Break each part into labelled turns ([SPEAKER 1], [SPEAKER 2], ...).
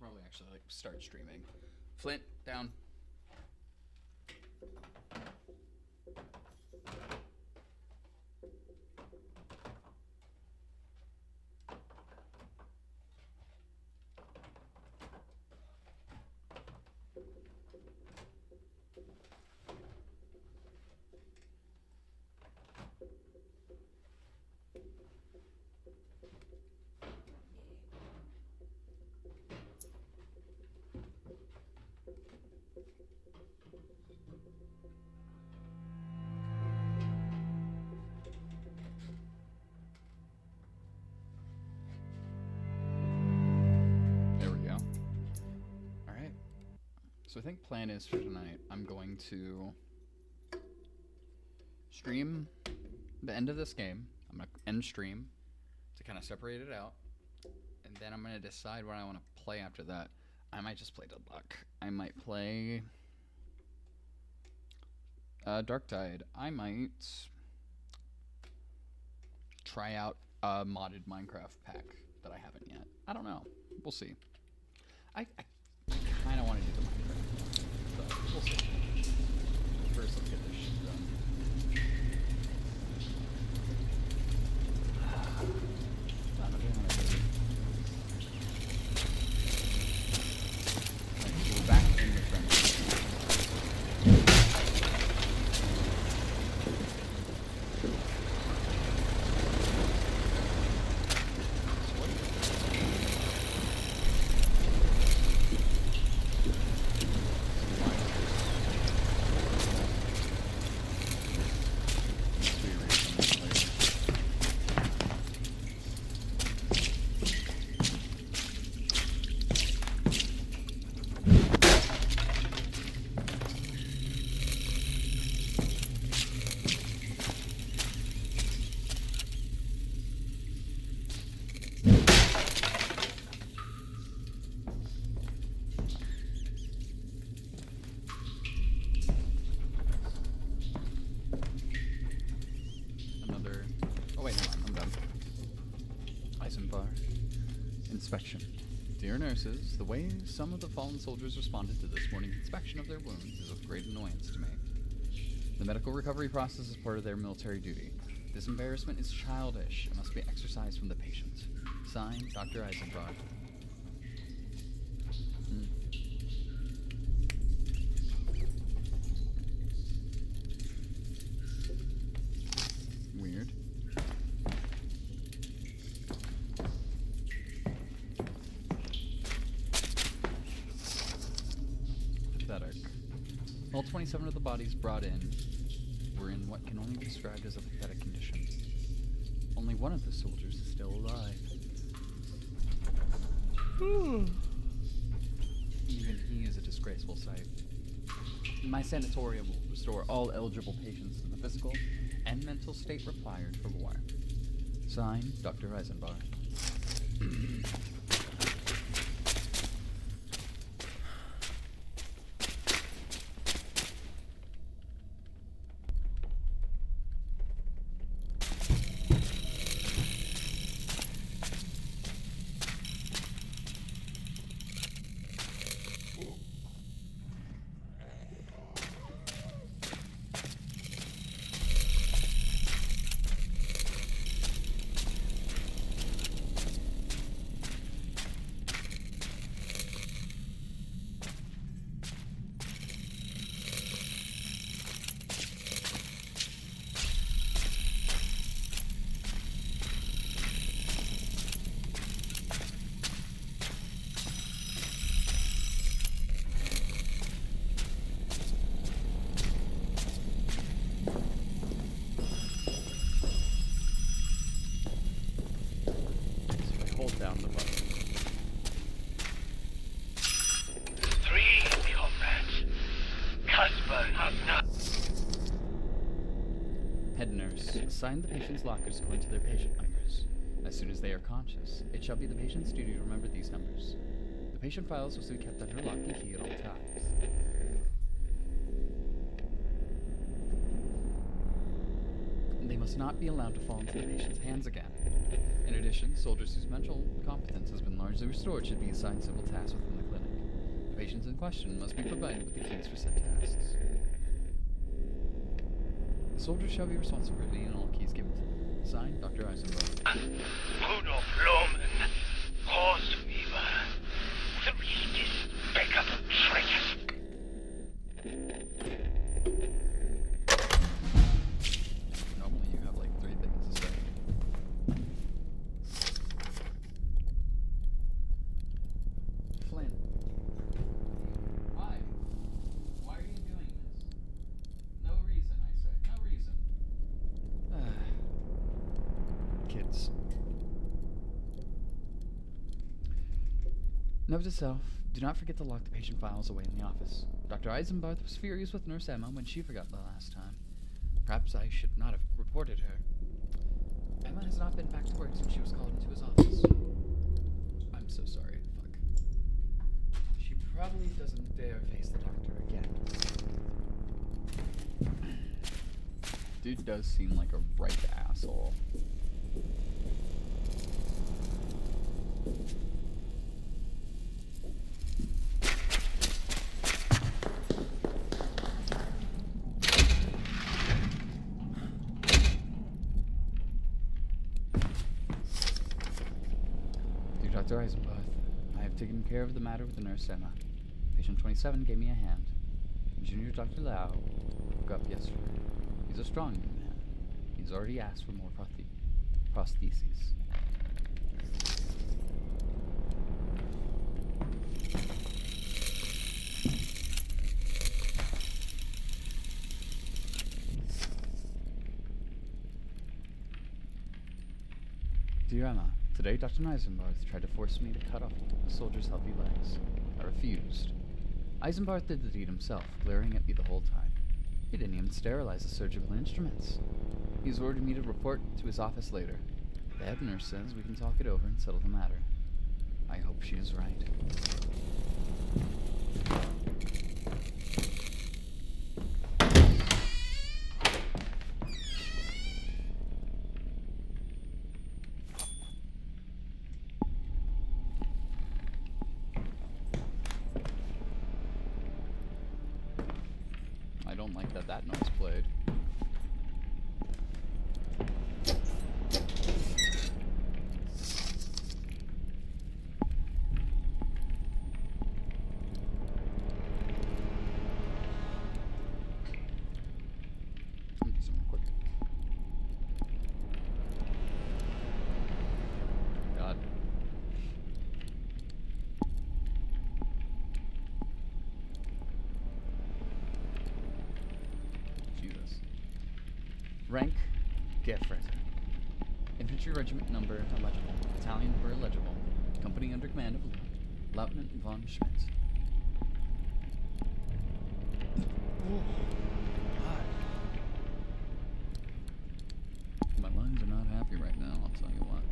[SPEAKER 1] probably actually like start streaming. Flint, down. So I think plan is for tonight, I'm going to stream the end of this game. I'm going to end stream to kind of separate it out. And then I'm going to decide what I want to play after that. I might just play Deadlock. I might play Dark Tide. I might try out a modded Minecraft pack that I haven't yet. I don't know. We'll see. I kind of want to do the Minecraft, but we'll see. First, let's get this shit done. We're back in the trenches. Inspection. Dear nurses, the way some of the fallen soldiers responded to this morning's inspection of their wounds is of great annoyance to me. The medical recovery process is part of their military duty. This embarrassment is childish and must be exorcised from the patient. Signed, Dr. Eisenbach. Weird. All 27 of the bodies brought in were in what can only be described as a pathetic condition. Only one of the soldiers is still alive. Even he is a disgraceful sight. My sanatorium will restore all eligible patients to the physical and mental state required for war. Signed, Dr. Eisenbach. Down the button.
[SPEAKER 2] 3 comrades. Casper has not.
[SPEAKER 1] Head nurse, assign the patient's lockers according to their patient numbers. As soon as they are conscious, it shall be the patient's duty to remember these numbers. The patient files must be kept under lock and key at all times. They must not be allowed to fall into the patient's hands again. In addition, soldiers whose mental competence has been largely restored should be assigned civil tasks within the clinic. The patients in question must be provided with the keys for said tasks. The soldiers shall be responsible for reading all keys given to them. Signed, Dr. Eisenberg.
[SPEAKER 2] Pseudoblumen, horse fever, three despicable traitors.
[SPEAKER 1] Normally you have like 3 things to say. Flynn. Why? Why are you doing this? No reason, I say. No reason. Kids. Note to self, do not forget to lock the patient files away in the office. Dr. Eisenbarth was furious with Nurse Emma when she forgot the last time. Perhaps I should not have reported her. Emma has not been back to work since she was called into his office. I'm so sorry. Fuck. She probably doesn't dare face the doctor again. Dude does seem like a right asshole. Dear Dr. Eisenbarth, I have taken care of the matter with the nurse Emma. Patient 27 gave me a hand. Junior Dr. Lau woke up yesterday. He's a strong young man. He's already asked for more prostheses. Dear Emma, today Dr. Eisenbarth tried to force me to cut off a soldier's healthy legs. I refused. Eisenbarth did the deed himself, glaring at me the whole time. He didn't even sterilize the surgical instruments. He's ordered me to report to his office later. The head nurse says we can talk it over and settle the matter. I hope she is right. I don't like that noise played. Let me do something quick. God. Jesus. Rank, Gefret. Infantry Regiment number illegible. Battalion number illegible. Company under command of Lieutenant von Schmidt. Oh, God. My lungs are not happy right now, I'll tell you what.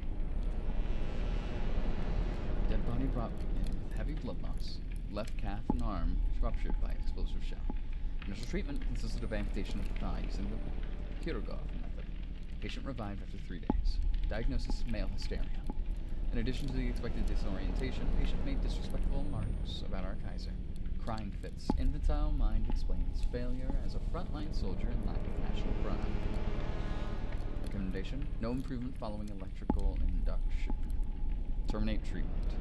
[SPEAKER 1] Dead body brought in with heavy blood loss. Left calf and arm ruptured by explosive shell. Initial treatment consisted of amputation of the thigh using the Kirogov method. Patient revived after 3 days. Diagnosis: male hysteria. In addition to the expected disorientation, patient made disrespectful remarks about our Kaiser. Crying fits. Infantile mind explains failure as a frontline soldier and lack of national pride. Recommendation: no improvement following electrical induction. Terminate treatment.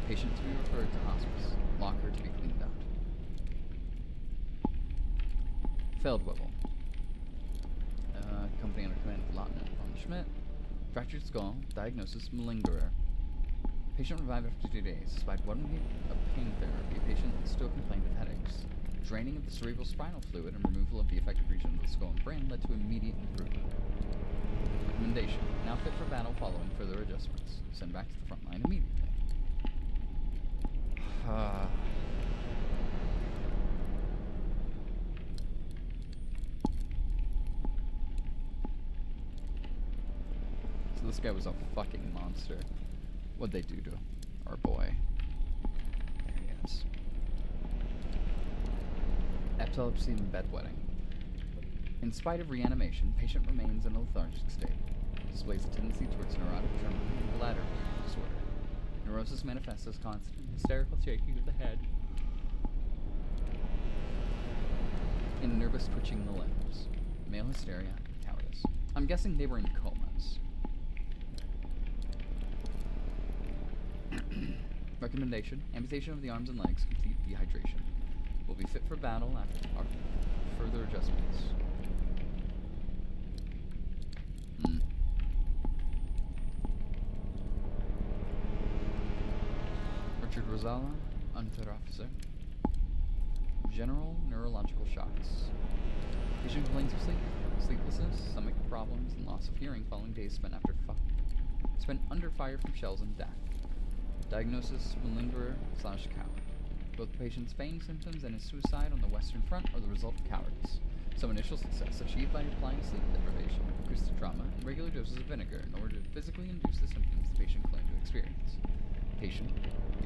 [SPEAKER 1] Patient to be referred to hospice. Locker to be cleaned out. Feldwebel. Company under command of Lieutenant von Schmidt. Fractured skull. Diagnosis: malingerer. Patient revived after 2 days. Despite 1 week of pain therapy, patient still complained of headaches. Draining of the cerebral spinal fluid and removal of the affected region of the skull and brain led to immediate improvement. Recommendation: now fit for battle following further adjustments. Send back to the front line immediately. So this guy was a fucking monster. What'd they do to our boy? There he is. Epilepsy and bedwetting. In spite of reanimation, patient remains in a lethargic state. Displays a tendency towards neurotic tremor and bladder disorder. Neurosis manifests as constant hysterical shaking of the head and nervous twitching in the limbs. Male hysteria, cowardice. I'm guessing they were in comas. Recommendation: amputation of the arms and legs, complete dehydration. Will be fit for battle after further adjustments. Richard Rosala, Unterofficer. General neurological shocks. Patient complains of sleeplessness, stomach problems, and loss of hearing following days spent under fire from shells and death. Diagnosis: malingerer/coward. Both the patient's fainting symptoms and his suicide on the Western Front are the result of cowardice. Some initial success achieved by applying sleep deprivation, acoustic trauma, and regular doses of vinegar in order to physically induce the symptoms the patient claimed to experience. Patient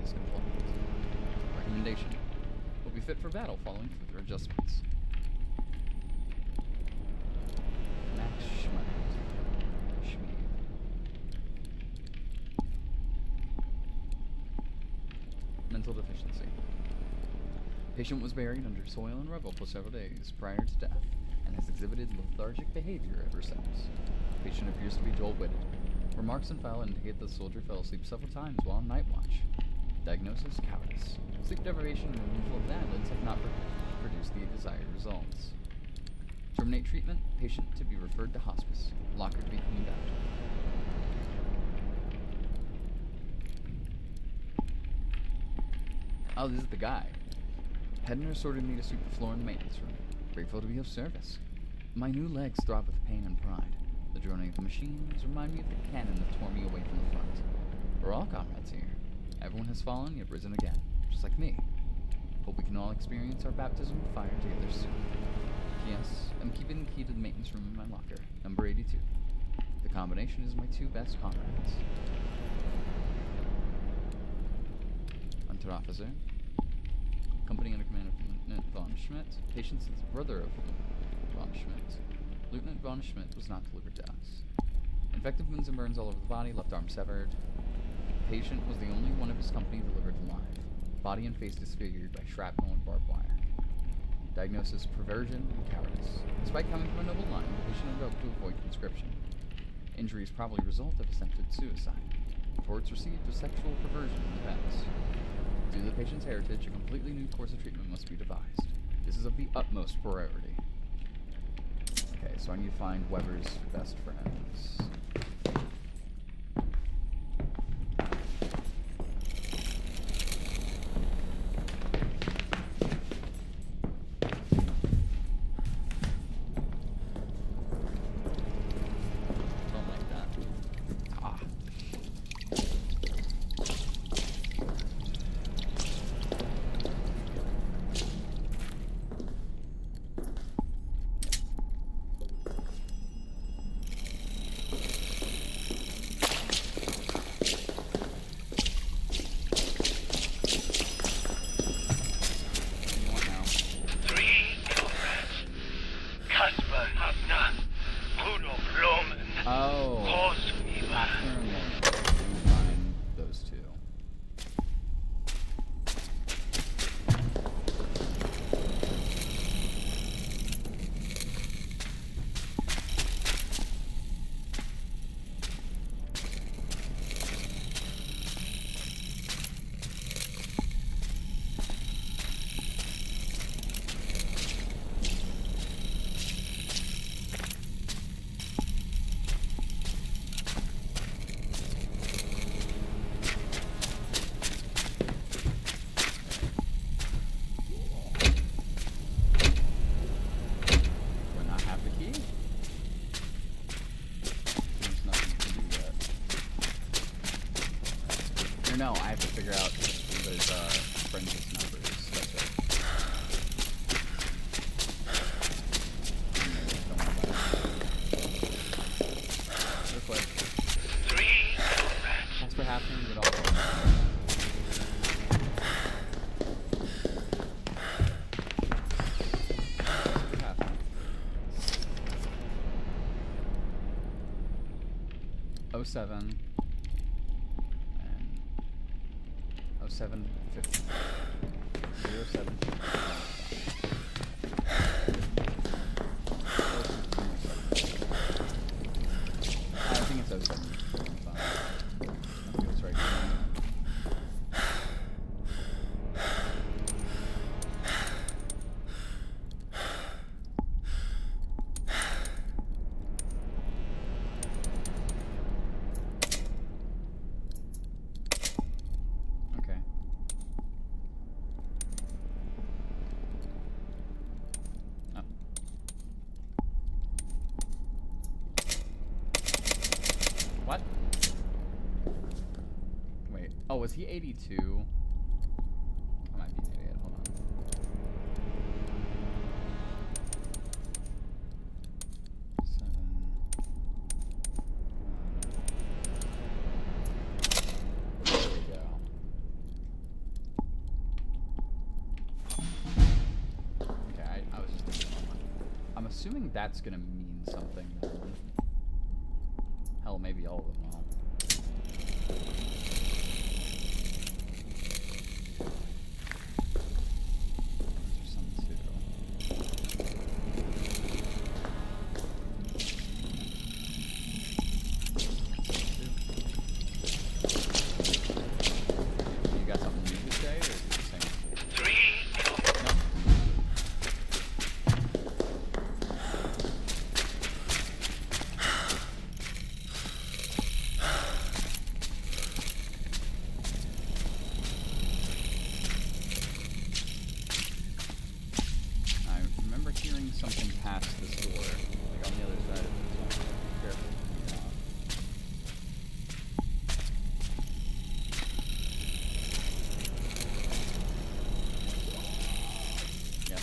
[SPEAKER 1] is compliant. Recommendation: will be fit for battle following further adjustments. Max Schmidt. Mental deficiency. Patient was buried under soil and rubble for several days prior to death and has exhibited lethargic behavior ever since. Patient appears to be dull-witted. Remarks and file indicate the soldier fell asleep several times while on night watch. Diagnosis: cowardice. Sleep deprivation and removal of eyelids have not produced the desired results. Terminate treatment. Patient to be referred to hospice. Locker to be cleaned out. Oh, this is the guy. Head nurse ordered me to sweep the floor in the maintenance room. Grateful to be of service. My new legs throb with pain and pride. The droning of the machines remind me of the cannon that tore me away from the front. We're all comrades here. Everyone has fallen yet risen again, just like me. Hope we can all experience our baptism of fire together soon. P.S. I'm keeping the key to the maintenance room in my locker, number 82. The combination is my two best comrades. Unterofficer. Company under command of Lieutenant von Schmidt. Patient is the brother of von Schmidt. Lieutenant von Schmidt was not delivered to us. Infected wounds and burns all over the body, left arm severed. Patient was the only one of his company delivered alive. Body and face disfigured by shrapnel and barbed wire. Diagnosis: perversion and cowardice. Despite coming from a noble line, the patient ended up to avoid conscription. Injuries probably result of attempted suicide. Reports received of sexual perversion in the past. Due to the patient's heritage, a completely new course of treatment must be devised. This is of the utmost priority. Okay, so I need to find Weber's best friends. Don't like that. Ah. No, I have to figure out those friends' numbers. That's right. Don't worry about it. Real quick. That's what happens at all. That's what happens. 07 and 0750. 0750. I think it's 07. I think it's right here. Okay. Oh. What? Wait. Oh, was he 82? I might be an idiot. Hold on. There we go. Okay, I was just thinking about that. I'm assuming that's gonna mean something then. Hell, maybe all of them will. Those are some too. You got something new to say, or is it the same?
[SPEAKER 2] 3.
[SPEAKER 1] No. I remember hearing something past this door, like on the other side of this one. Careful. Yeah.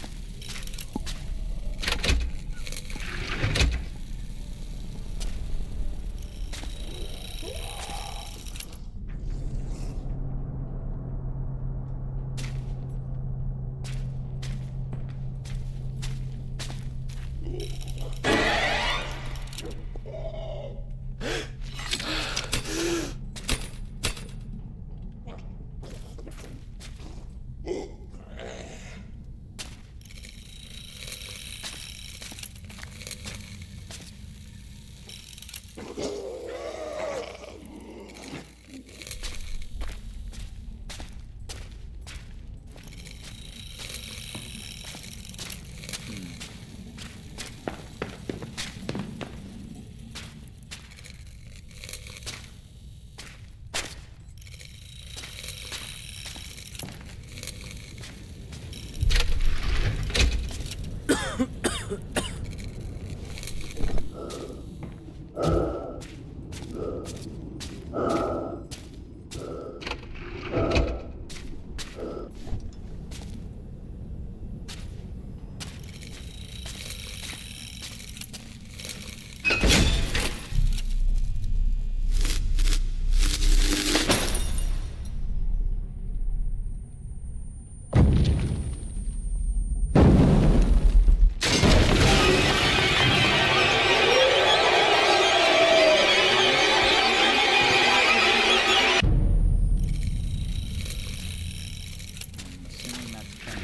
[SPEAKER 1] I'm assuming that's Kenny.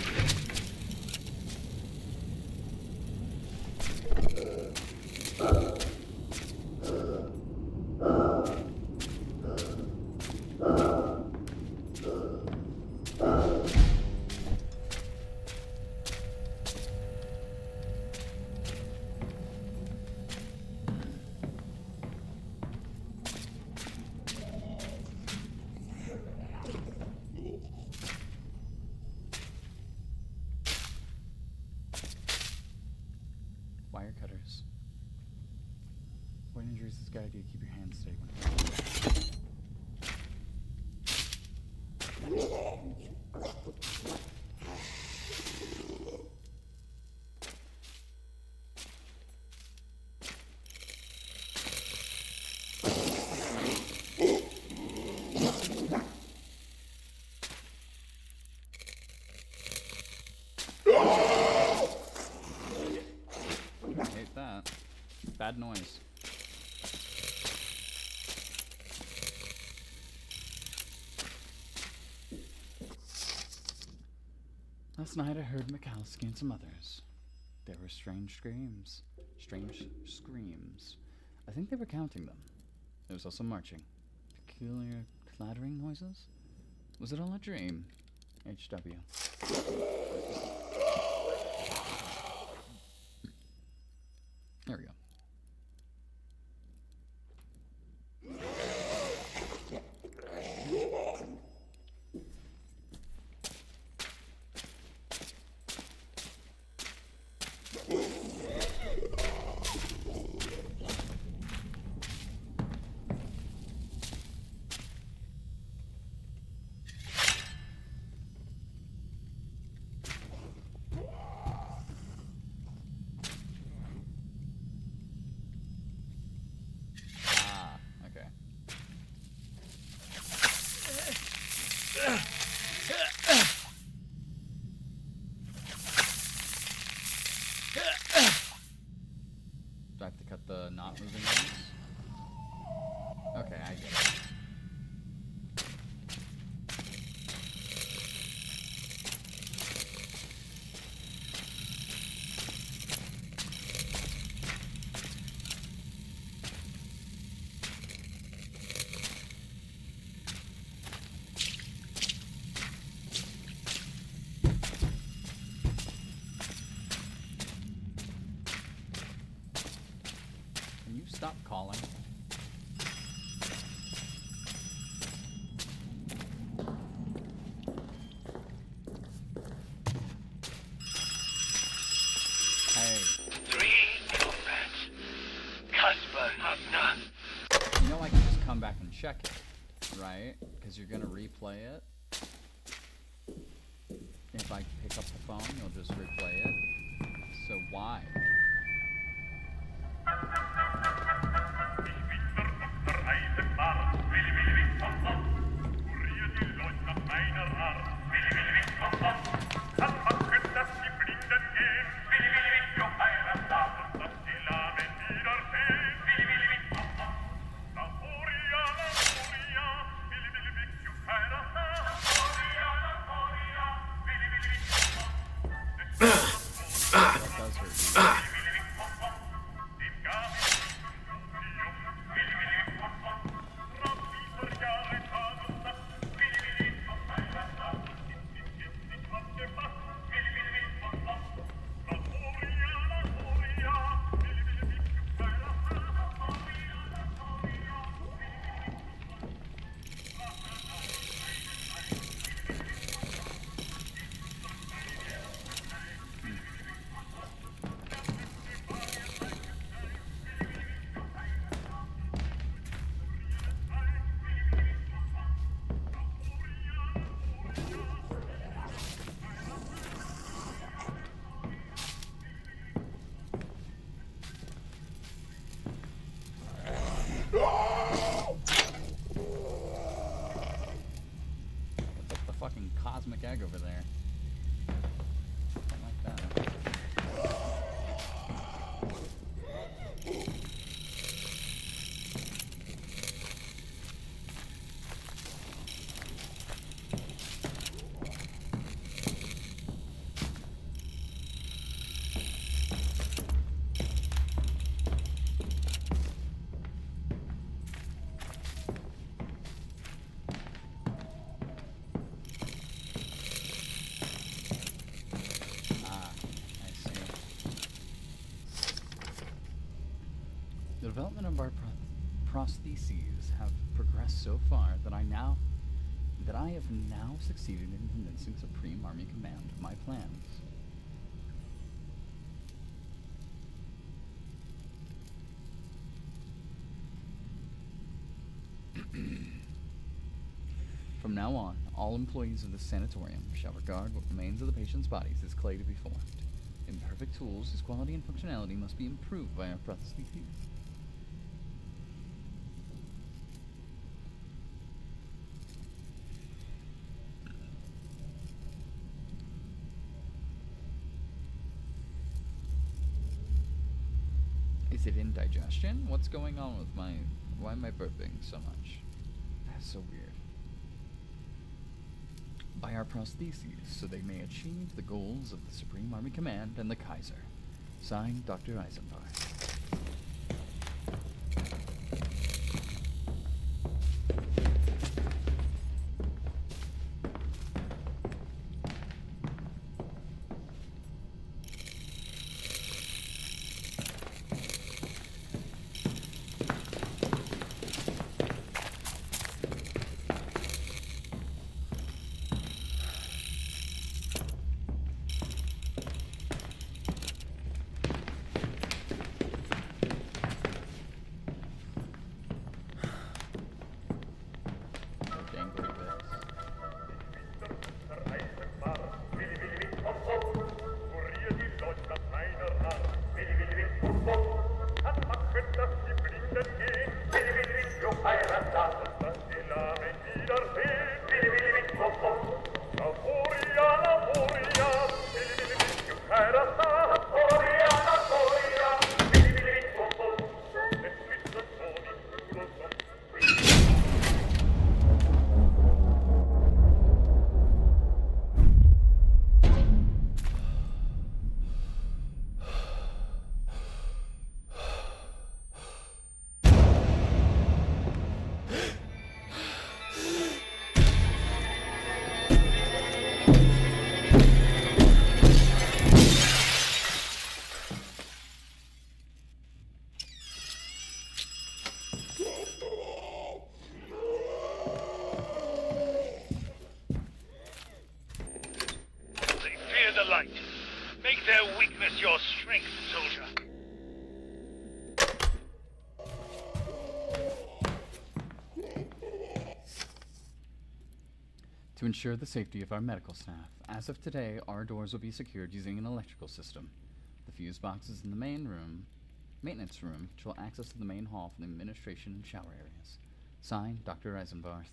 [SPEAKER 1] Wire cutters. When injuries, it's a good idea to keep your hands steady when I hate that. Bad noise. Last night I heard Mikowski and some others. There were strange screams. Strange screams. I think they were counting them. There was also marching. Peculiar clattering noises? Was it all a dream? HW. There we go. Okay. Do I have to cut the not moving ones? Okay, I get it. Can you stop calling? Hey,
[SPEAKER 2] 3 comrades. Casper Hagner.
[SPEAKER 1] you know I can just come back and check it, right? Because you're gonna replay it. If I pick up the phone, you'll just replay it. So why? That does hurt you. What's up the fucking cosmic egg over there? I like that. Ah, I see. The development of our prostheses have progressed so far that I have now succeeded in convincing Supreme Army Command of my plans. From now on, all employees of this sanatorium shall regard what remains of the patient's bodies as clay to be formed. Imperfect tools whose quality and functionality must be improved by our prostheses. Is it indigestion? What's going on with my... Why am I burping so much? That's so weird. by our prostheses so they may achieve the goals of the Supreme Army Command and the Kaiser. Signed, Dr. Eisenbarth.
[SPEAKER 2] Make their weakness your strength, soldier.
[SPEAKER 1] To ensure the safety of our medical staff, as of today, our doors will be secured using an electrical system. The fuse boxes in the maintenance room control access to the main hall for the administration and shower areas. Signed, Dr. Eisenbarth.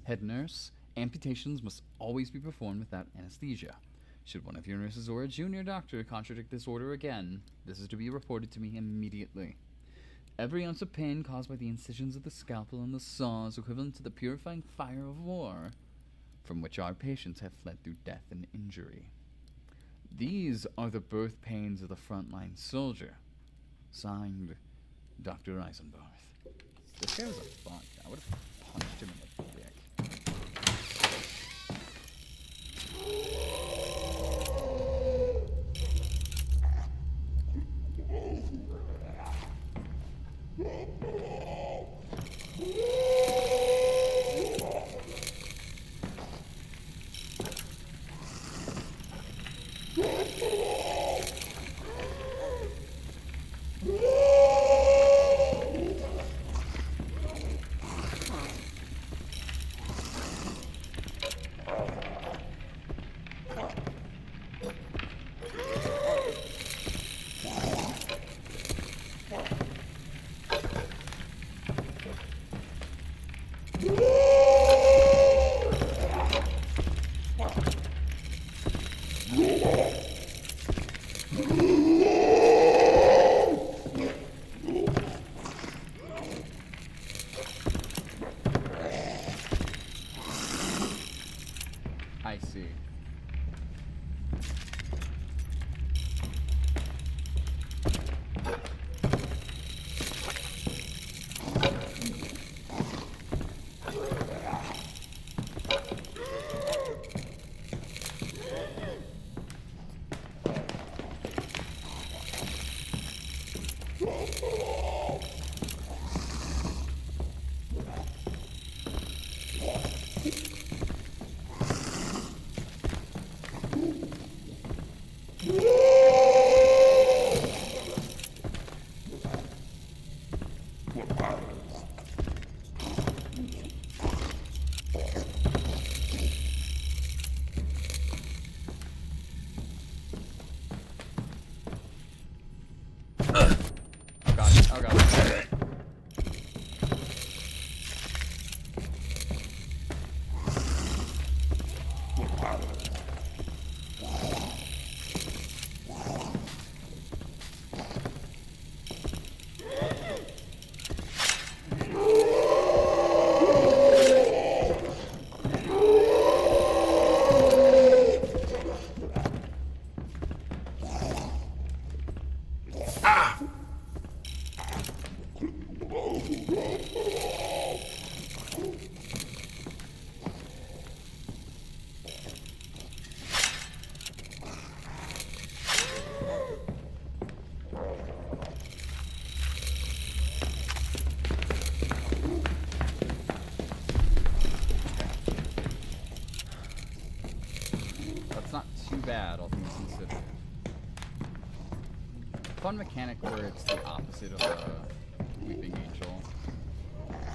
[SPEAKER 1] Head nurse, amputations must always be performed without anesthesia. Should one of your nurses or a junior doctor contradict this order again, this is to be reported to me immediately. Every ounce of pain caused by the incisions of the scalpel and the saw is equivalent to the purifying fire of war, from which our patients have fled through death and injury. These are the birth pains of the frontline soldier. Signed, Dr. Eisenbarth. This guy was a fuck. I would have punched him in the dick. I see. bad, all things considered. Fun mechanic where it's the opposite of a Weeping Angel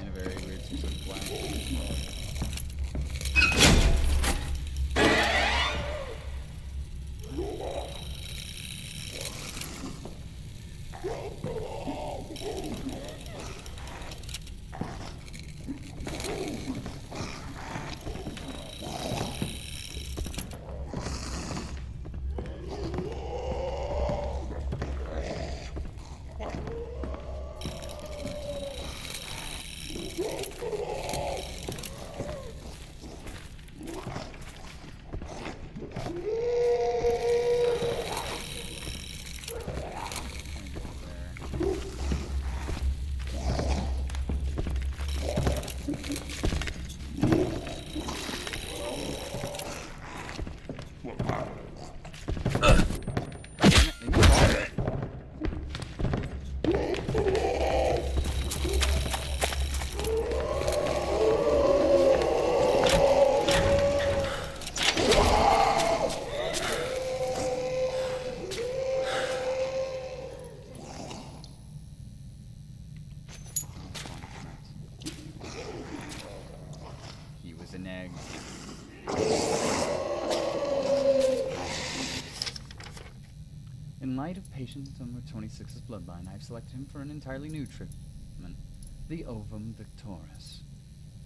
[SPEAKER 1] in a very weird specific way. In light of patient number 26's bloodline, I've selected him for an entirely new treatment, the ovum victoris.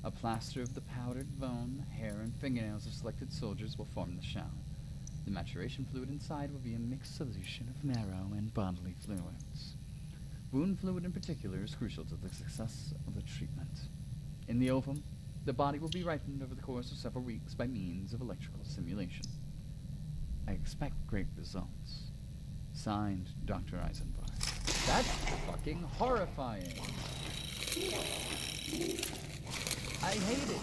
[SPEAKER 1] A plaster of the powdered bone, hair, and fingernails of selected soldiers will form the shell. The maturation fluid inside will be a mixed solution of marrow and bodily fluids. Wound fluid in particular is crucial to the success of the treatment. In the ovum, the body will be ripened over the course of several weeks by means of electrical stimulation. I expect great results. Signed, Dr. Eisenberg. That's fucking horrifying. I hate it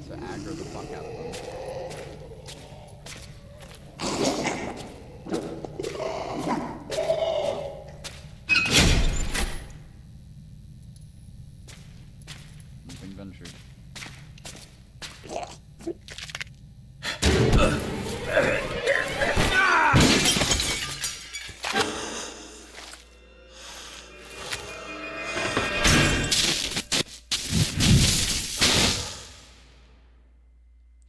[SPEAKER 1] to aggro the fuck out of them. Nothing ventured.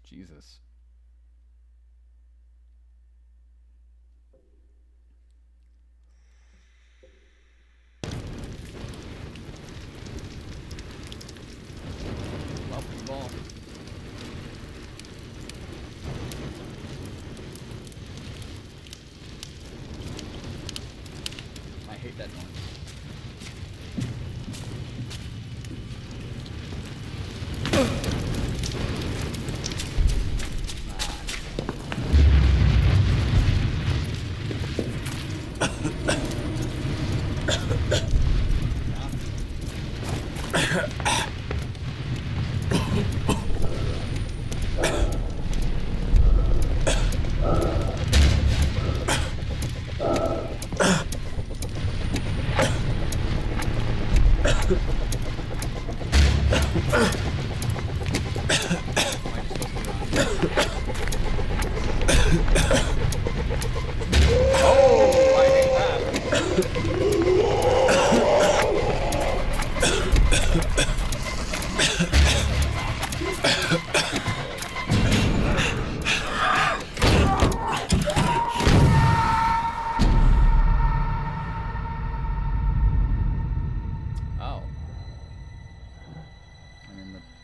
[SPEAKER 1] Jesus. Lovely ball. I hate that noise.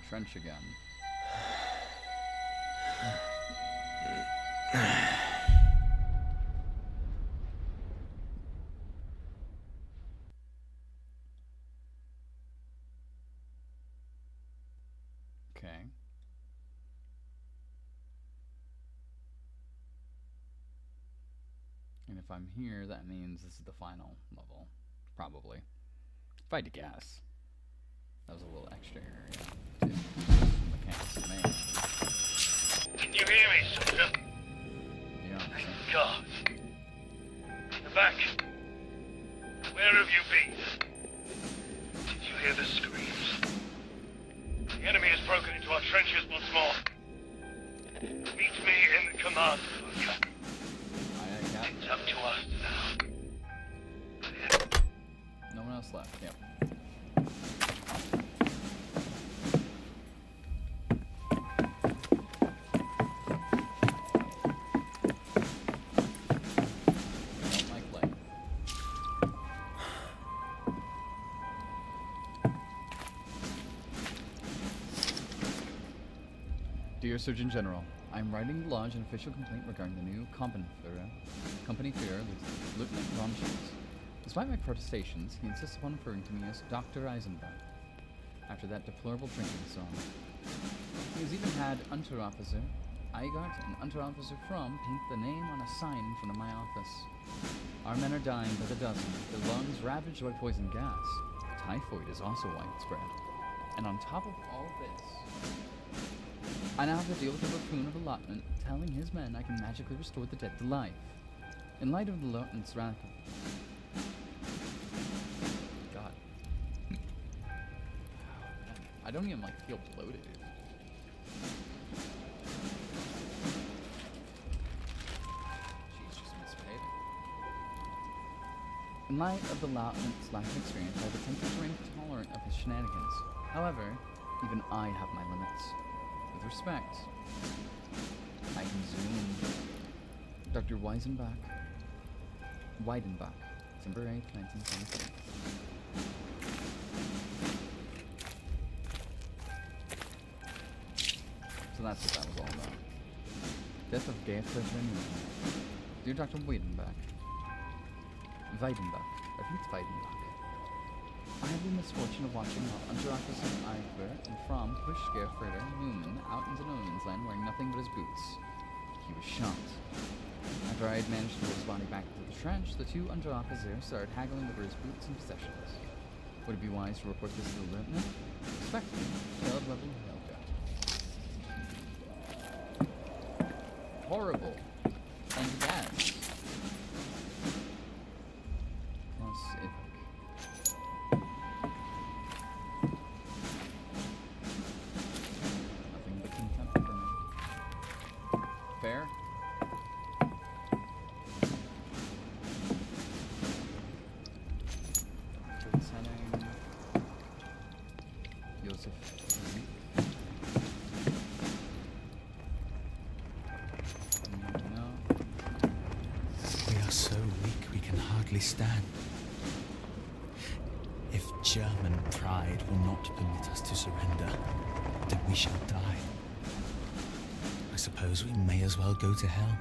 [SPEAKER 1] Trench again. if I'm here, that means this is the final level. Probably. If I had to guess. That was a little extra area, too. Mechanics to me.
[SPEAKER 2] Can you hear me, soldier?
[SPEAKER 1] Yeah.
[SPEAKER 2] Thank God. In the back. Where have you been? Did you hear the screams? The enemy has broken into our trenches once more. Meet me in the command bunker. It's up to us now.
[SPEAKER 1] No one else left, yep. Don't like light. Dear Surgeon General, I am writing the Lodge an official complaint regarding the new Company Führer, Lieutenant von Schultz. Despite my protestations, he insists upon referring to me as Dr. Eisenberg, after that deplorable drinking song. He has even had Unterofficer Eigart and Unterofficer Fromm paint the name on a sign in front of my office. Our men are dying by the dozen, their lungs ravaged by poison gas. Typhoid is also widespread. And on top of all this, I now have to deal with the buffoon of a lieutenant telling his men I can magically restore the dead to life. In light of the lieutenant's wrath, God, I don't even feel bloated. She's just misbehaving. In light of the lieutenant's lack of experience, I've attempted to remain tolerant of his shenanigans. However, even I have my limits. With respect, I can zoom. Dr. Weidenbach, December 8, 1973. So that's what that was all about. Death of Gertrude Dear Dr. Weidenbach, I think it's Weidenbach. I had the misfortune of watching while Unterofficer Egbert and Fromm pushed Gerfrieder Newman out into no man's land wearing nothing but his boots. He was shot. After I had managed to pull his body back into the trench, the two Unteroffiziers started haggling over his boots and possessions. Would it be wise to report this to the lieutenant? Respectfully, Caleb Level Helga. Horrible. And bad. Plus epic. Nothing but contempt for me. Fair? Setting. Joseph. No.
[SPEAKER 3] We are so weak we can hardly stand. If German pride will not permit us to surrender, then we shall die. I suppose we may as well go to hell.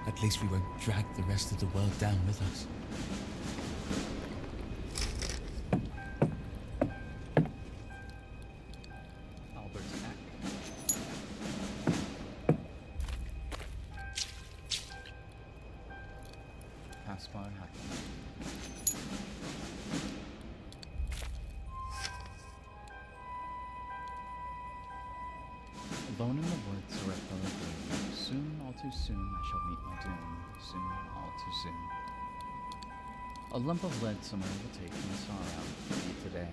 [SPEAKER 3] At least we won't drag the rest of the world down with us.
[SPEAKER 1] Albert's Eck. Caspar Hacken. Alone in the woods, a red fellow blue. Soon, all too soon, I shall meet my doom. Soon, all too soon. A lump of lead somewhere will take my sorrow. Be it today,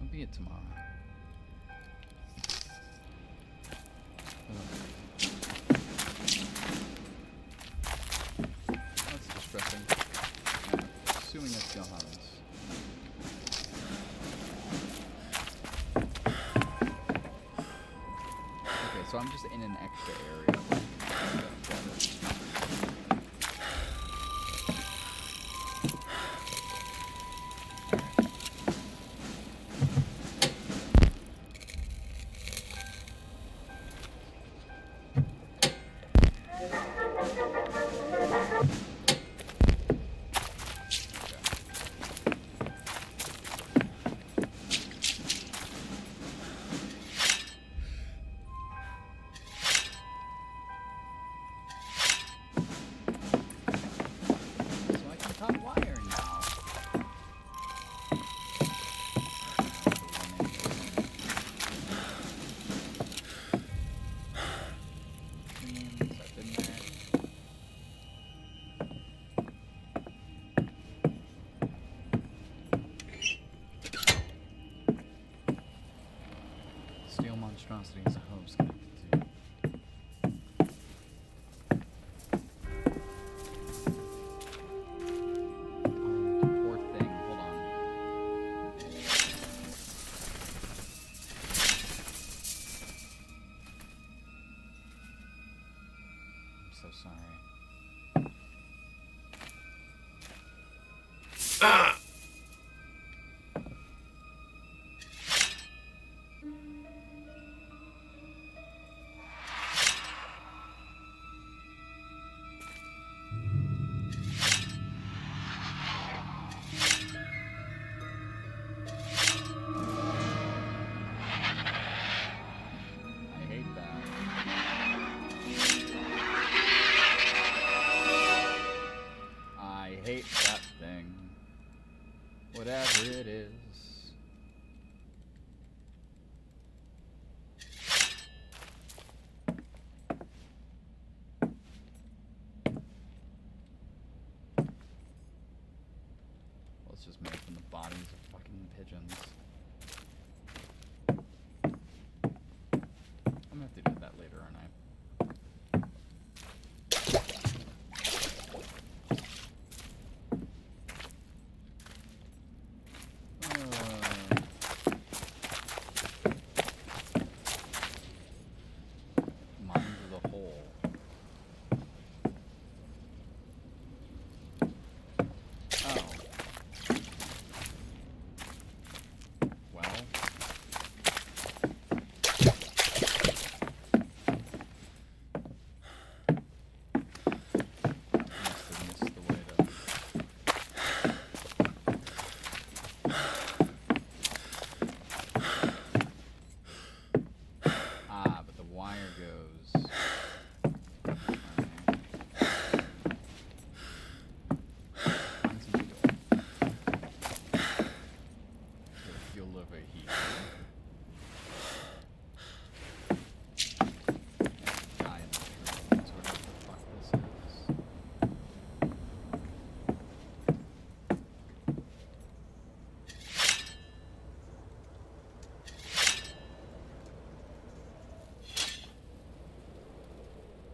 [SPEAKER 1] or be it tomorrow. That's distressing. Suing at Johannes. Okay, so I'm just in an extra area. so sorry. I hate that. I hate that thing. Whatever it is. Let's just make them the bodies of fucking pigeons. I'm gonna have to do that later, aren't I? Mind the hole. Oh. Well. Must have missed the way to. Ah, but the wire goes. Find some fuel. The fuel over here. Die in the trees, whatever the fuck this is.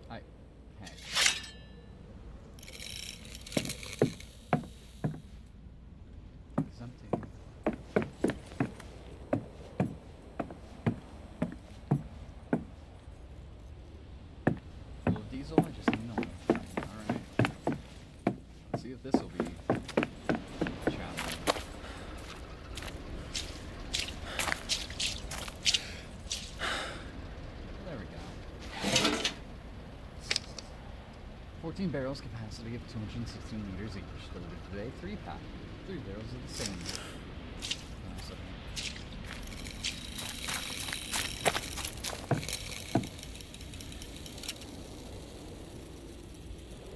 [SPEAKER 1] Hey. It's empty. Full of diesel, I just need oil. Alright. Let's see if this will be a challenge. There we go. 14 barrels, capacity of 216 liters each. Delivered today, 3 pack. 3 barrels of the same. Awesome.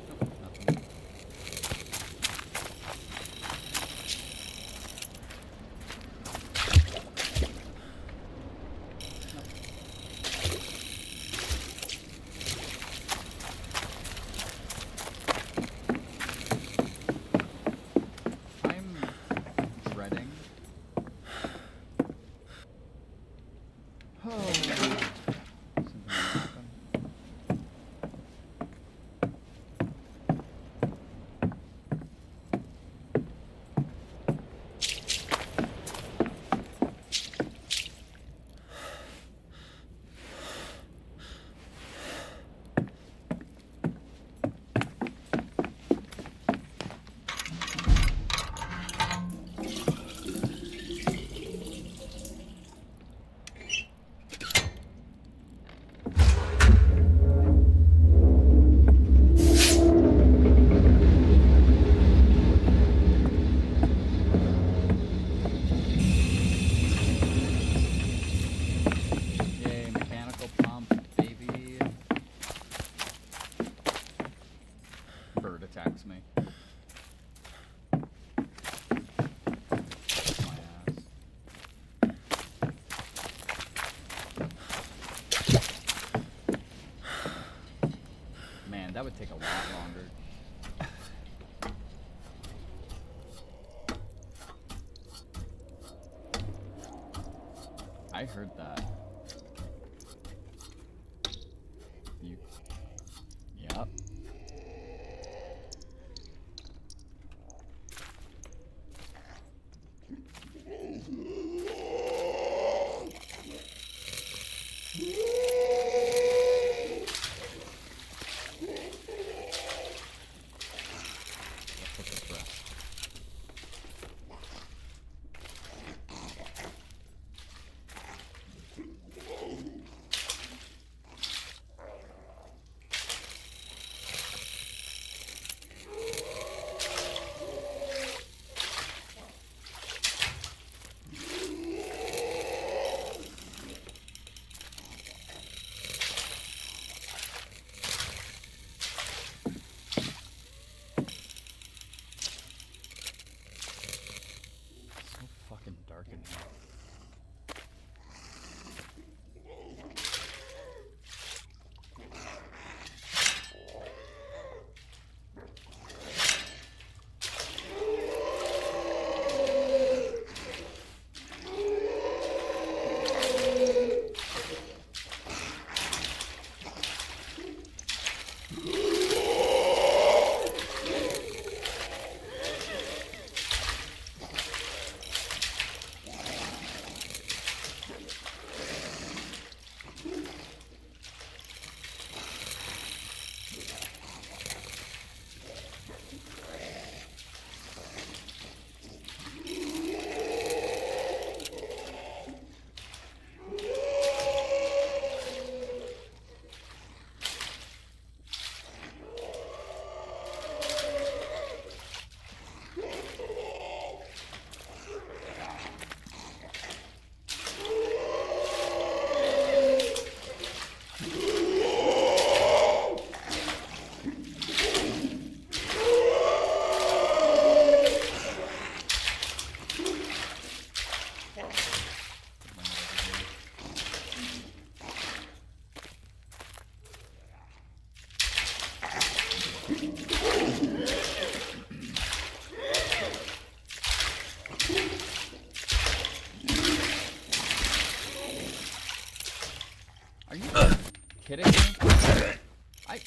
[SPEAKER 1] Nope, nothing. I'm dreading. Oh. Something will happen. Yay, mechanical pump, baby. Bird attacks me. My ass. Man, that would take a lot longer. I heard that. You. Yep. Are you kidding me? I...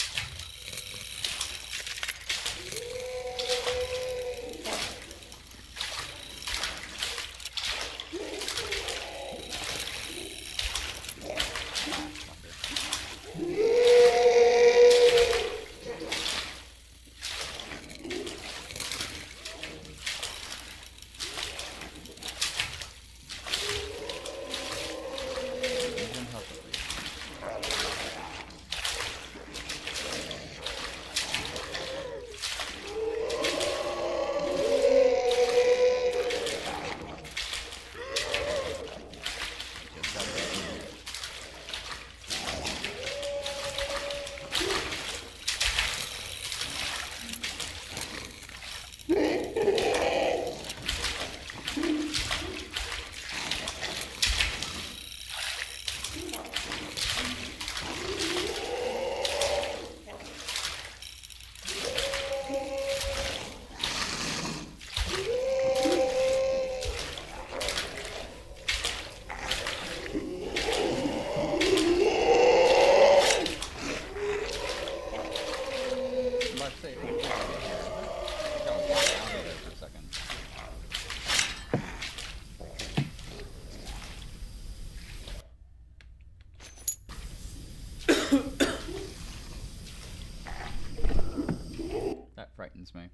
[SPEAKER 1] That frightens me.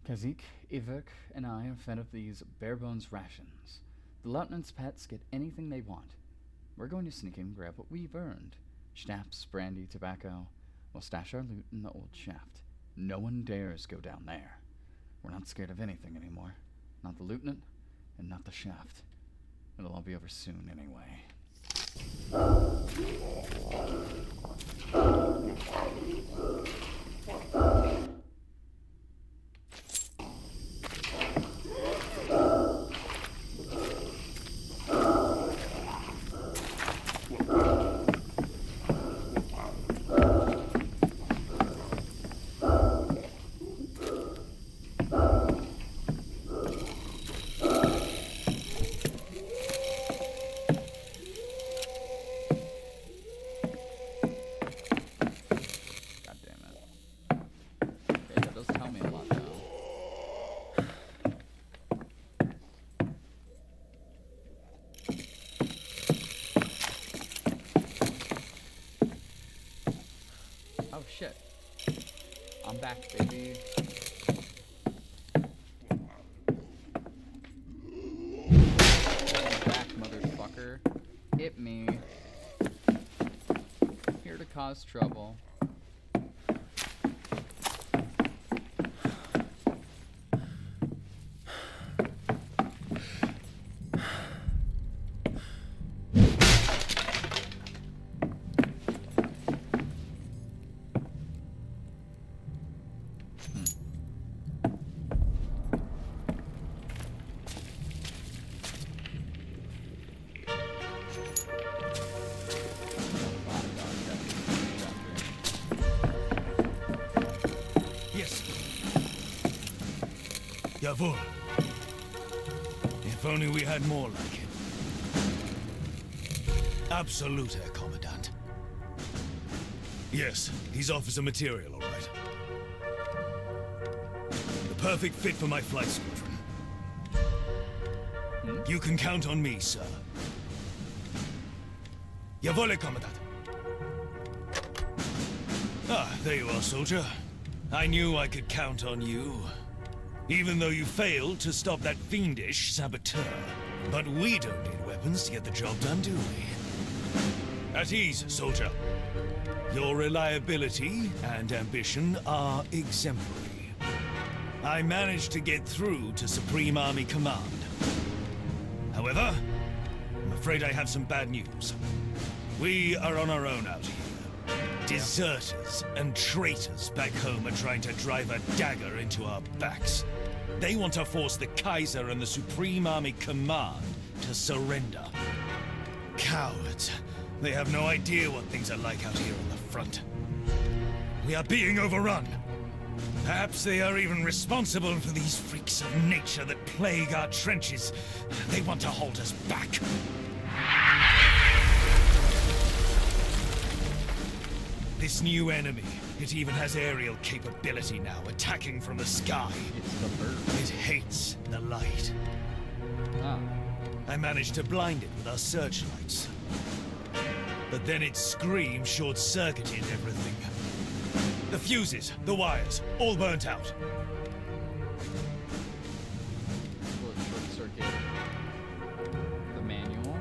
[SPEAKER 1] Kazik, Ivik, and I are fed of these bare-bones rations. The lieutenant's pets get anything they want. We're going to sneak in and grab what we've earned. Schnapps, brandy, tobacco. We'll stash our loot in the old shaft. No one dares go down there. We're not scared of anything anymore. Not the lieutenant, and not the shaft. It'll all be over soon anyway. Oh shit. I'm back, baby. I'm back, motherfucker. Hit me. Here to cause trouble.
[SPEAKER 2] Jawohl. If only we had more like it. Absolute, Herr Commandant. Yes, he's officer material, all right. The perfect fit for my flight squadron. You can count on me, sir. Jawohl, Herr Commandant. Ah, there you are, soldier. I knew I could count on you. Even though you failed to stop that fiendish saboteur. But we don't need weapons to get the job done, do we? At ease, soldier. Your reliability and ambition are exemplary. I managed to get through to Supreme Army Command. However, I'm afraid I have some bad news. We are on our own out here. Deserters and traitors back home are trying to drive a dagger into our backs. They want to force the Kaiser and the Supreme Army Command to surrender. Cowards. They have no idea what things are like out here on the front. We are being overrun. Perhaps they are even responsible for these freaks of nature that plague our trenches. They want to hold us back. This new enemy, it even has aerial capability now, attacking from the sky.
[SPEAKER 1] It's the bird.
[SPEAKER 2] It hates the light.
[SPEAKER 1] Ah.
[SPEAKER 2] I managed to blind it with our searchlights. But then its scream short-circuited everything. The fuses, the wires, all burnt out.
[SPEAKER 1] Will it short circuit the manual?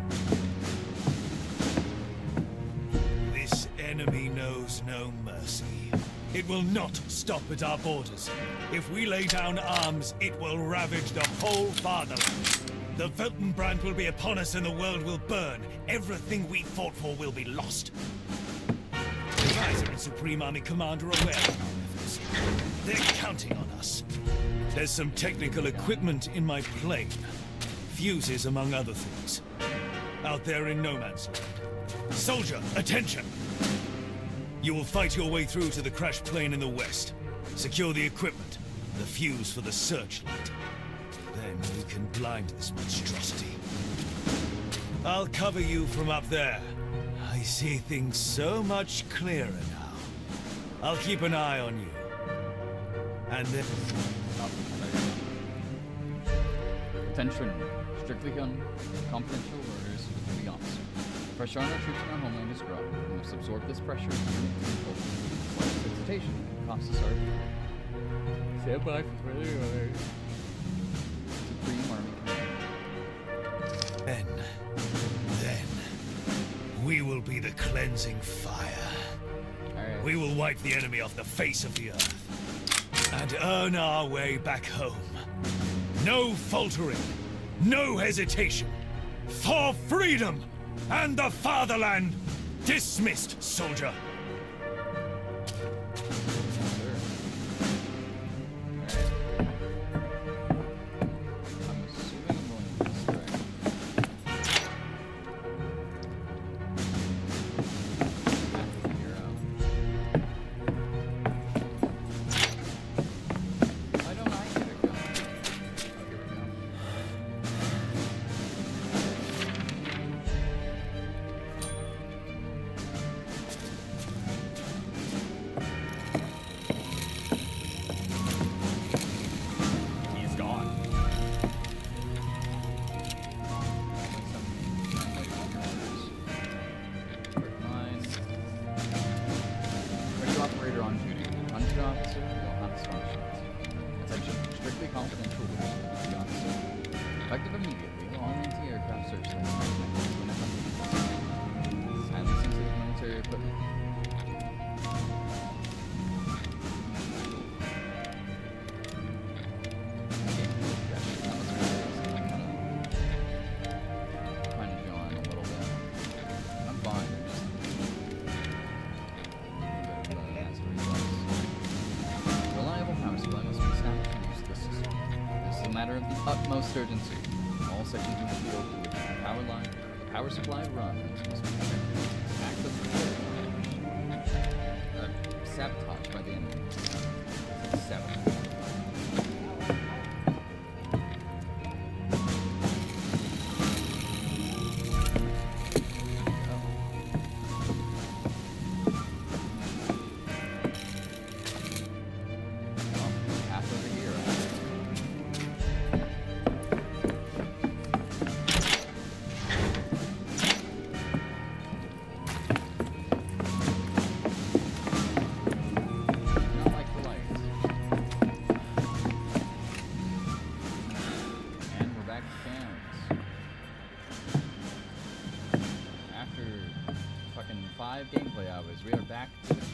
[SPEAKER 2] This enemy knows no mercy. It will not stop at our borders. If we lay down arms, it will ravage the whole fatherland. The Weltenbrand will be upon us and the world will burn. Everything we fought for will be lost. The Kaiser and Supreme Army Commander are aware of our efforts. They're counting on us. There's some technical equipment in my plane. Fuses, among other things. Out there in no man's land. Soldier, attention! You will fight your way through to the crashed plane in the west. Secure the equipment, the fuse for the searchlight. Then we can blind this monstrosity. I'll cover you from up there. I see things so much clearer now. I'll keep an eye on you. And then...
[SPEAKER 1] Attention. Strictly confidential orders to the officer. Pressure on our troops in our homeland is growing. We must absorb this pressure and turn it into full hesitation. Costs us our... Stand by for further orders. Supreme Army Commander.
[SPEAKER 2] Then, we will be the cleansing fire.
[SPEAKER 1] Alright.
[SPEAKER 2] We will wipe the enemy off the face of the earth and earn our way back home. No faltering, no hesitation. For freedom and the fatherland. Dismissed, soldier.
[SPEAKER 1] Effective immediately, all anti-aircraft searchlights highly sensitive military equipment. Kind of going a little bit. I'm fine. Reliable power supply must be established and used to the system. This is a matter of the utmost urgency. All sections of the field to which the power line, the power supply runs must be protected. Sabotage by the enemy. Sabotage. Gameplay hours. We are back to the camp.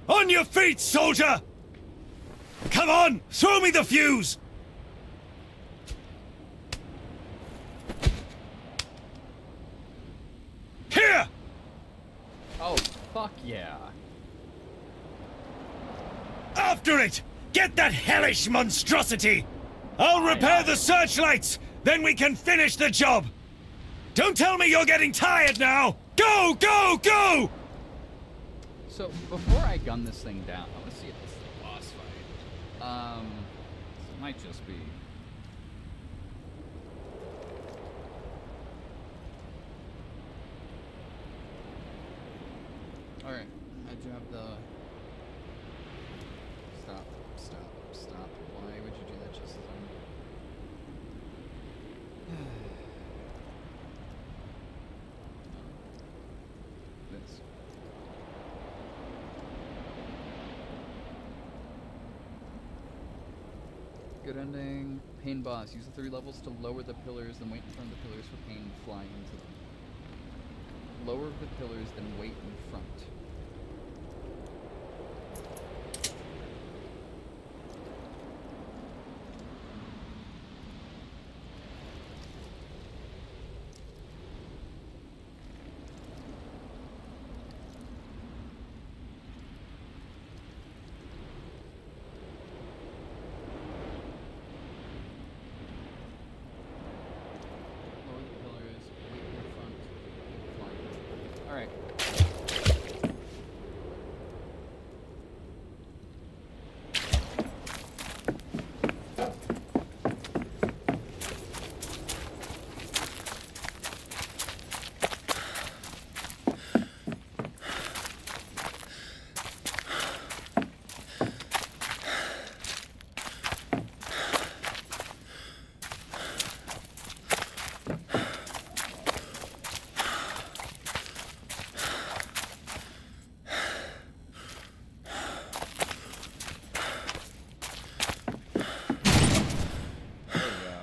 [SPEAKER 4] On your feet, soldier! Come on, throw me the fuse! Here!
[SPEAKER 1] Oh, fuck yeah.
[SPEAKER 4] After it! Get that hellish monstrosity! I'll repair the searchlights, then we can finish the job! Don't tell me you're getting tired now! Go, go, go!
[SPEAKER 1] So, before I gun this thing down, I want to see if this is a boss fight. It might just be. Alright, I do have the... Stop, stop, stop. Why would you do that just as I'm... This. Good ending. Pain boss. Use the 3 levels to lower the pillars, then wait in front of the pillars for pain to fly into them. Lower the pillars, then wait in front. Lower the pillars, wait in front, fly into them. Alright. There we go.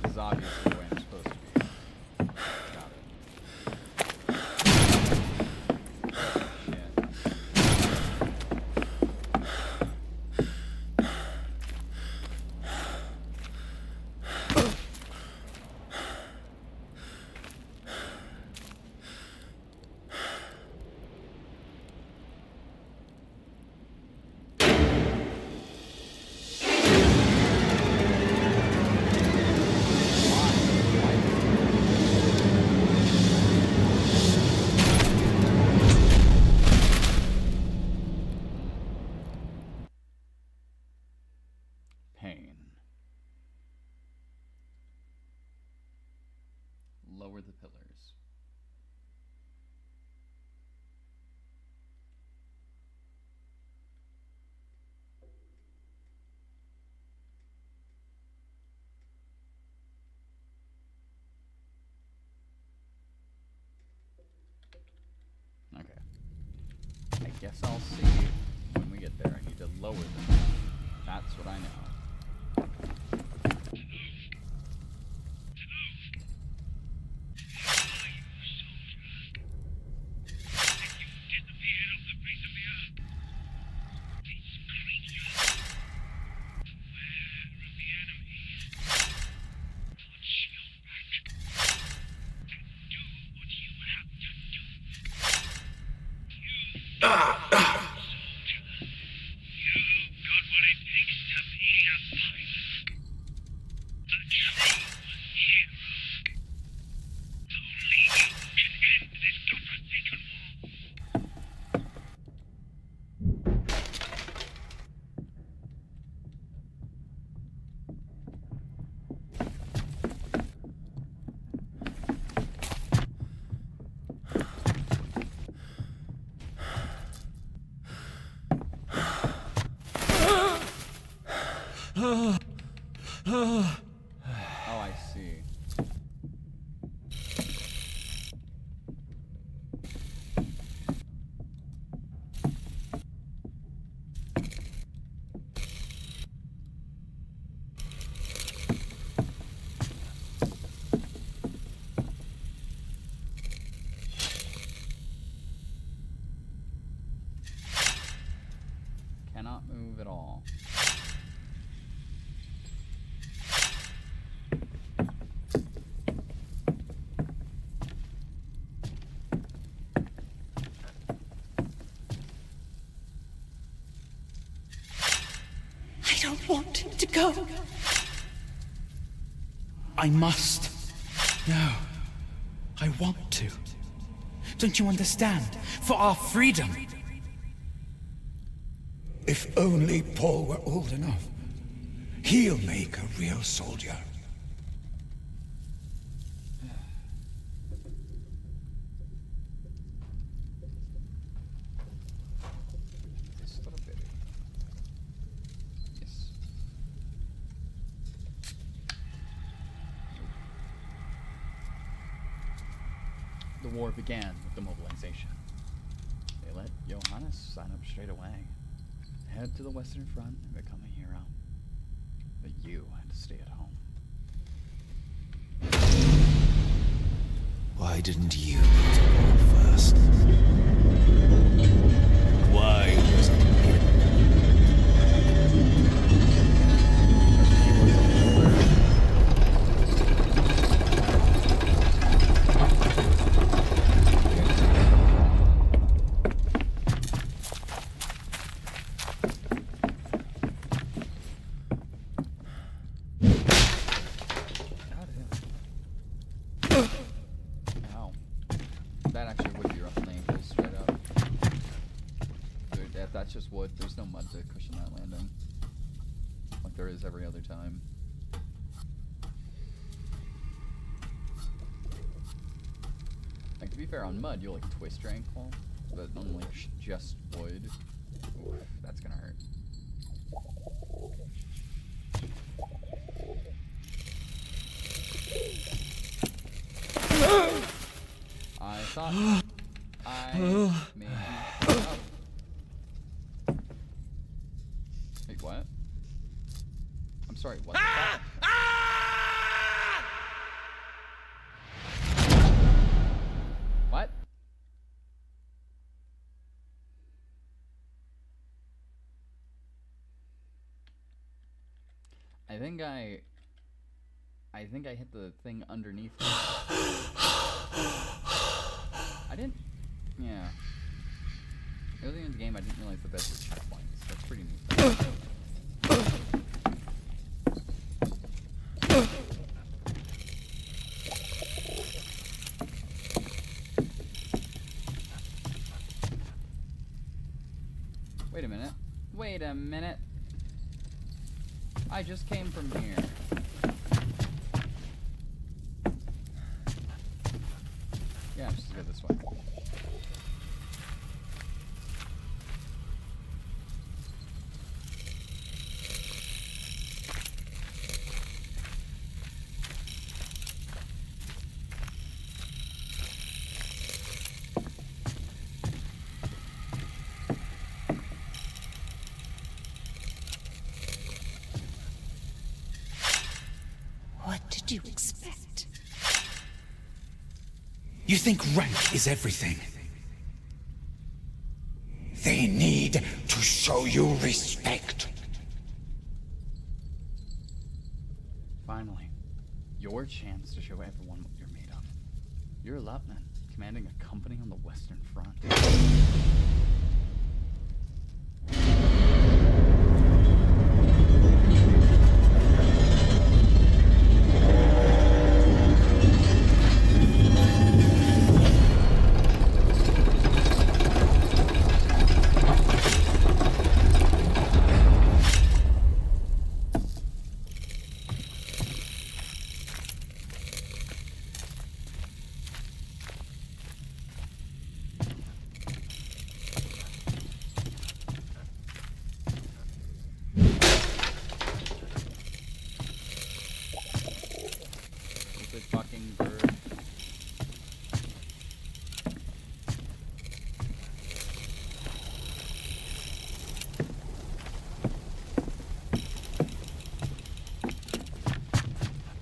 [SPEAKER 1] This is obviously the way I'm supposed to be. Got it. Shit. Pain. Lower the pillars. Okay. I guess I'll see when we get there. I need to lower them. That's what I know.
[SPEAKER 2] Disappeared off the face of the earth. These creatures. Beware of the enemy. Watch your back. And do what you have to do. You, soldier. You got what it takes to be a
[SPEAKER 5] go.
[SPEAKER 3] I must. No. I want to. Don't you understand? For our freedom.
[SPEAKER 6] If only Paul were old enough. He'll make a real soldier.
[SPEAKER 1] Just a little bit. Yes. The war began with the mobilization. They let Johannes sign up straight away. Head to the Western Front and become a hero. But you had to stay at home.
[SPEAKER 3] Why didn't you go to war first? Why was it him?
[SPEAKER 1] Ow. That actually would be rough on the ankles, straight up. Dude, if that's just wood, there's no mud to cushion that landing. Like there is every other time. Like, to be fair, on mud, you'll like twist your ankle, but on like just wood, oof, that's gonna hurt. I thought I made up. Wait, what? I'm sorry, what? What? I think I hit the thing underneath. I didn't. Yeah. Earlier in the game, I didn't realize the beds were checkpoints. That's pretty neat. Wait a minute. Wait a minute. I just came from here. Yeah, I'm just gonna go this way.
[SPEAKER 5] What did you expect?
[SPEAKER 6] You think rank is everything? They need to show you respect.
[SPEAKER 1] Finally, your chance to show everyone what you're made of. You're a lieutenant, commanding a company on the Western Front. Stupid fucking bird.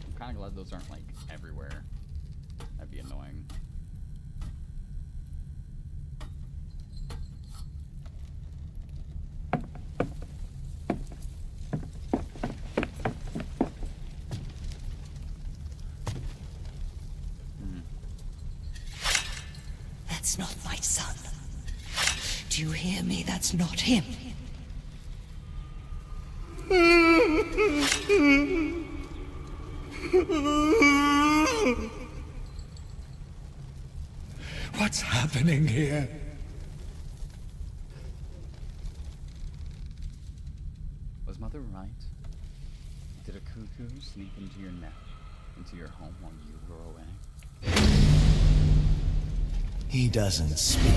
[SPEAKER 1] I'm kinda glad those aren't like everywhere. That'd be annoying.
[SPEAKER 5] That's not my son. Do you hear me? That's not him.
[SPEAKER 6] What's happening here?
[SPEAKER 1] Was Mother right? Did a cuckoo sneak into your net, into your home while you were away?
[SPEAKER 3] He doesn't speak.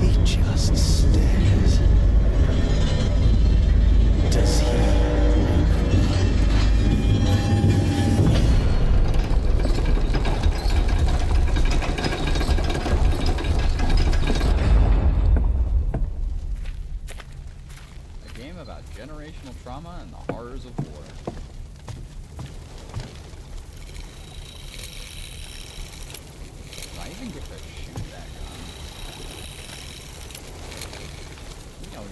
[SPEAKER 3] He just stares. Does he?
[SPEAKER 1] A game about generational trauma and the horrors of war. Do I even get to shoot that gun?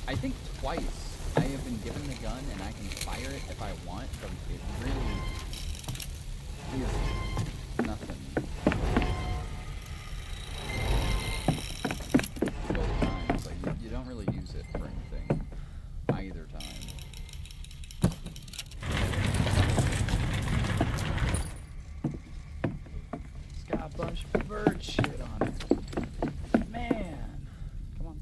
[SPEAKER 1] I think twice I have been given the gun and I can fire it if I want, but it really is nothing. Both times, like you don't really use it for anything either time. It's got a bunch of bird shit on it. Man, come on.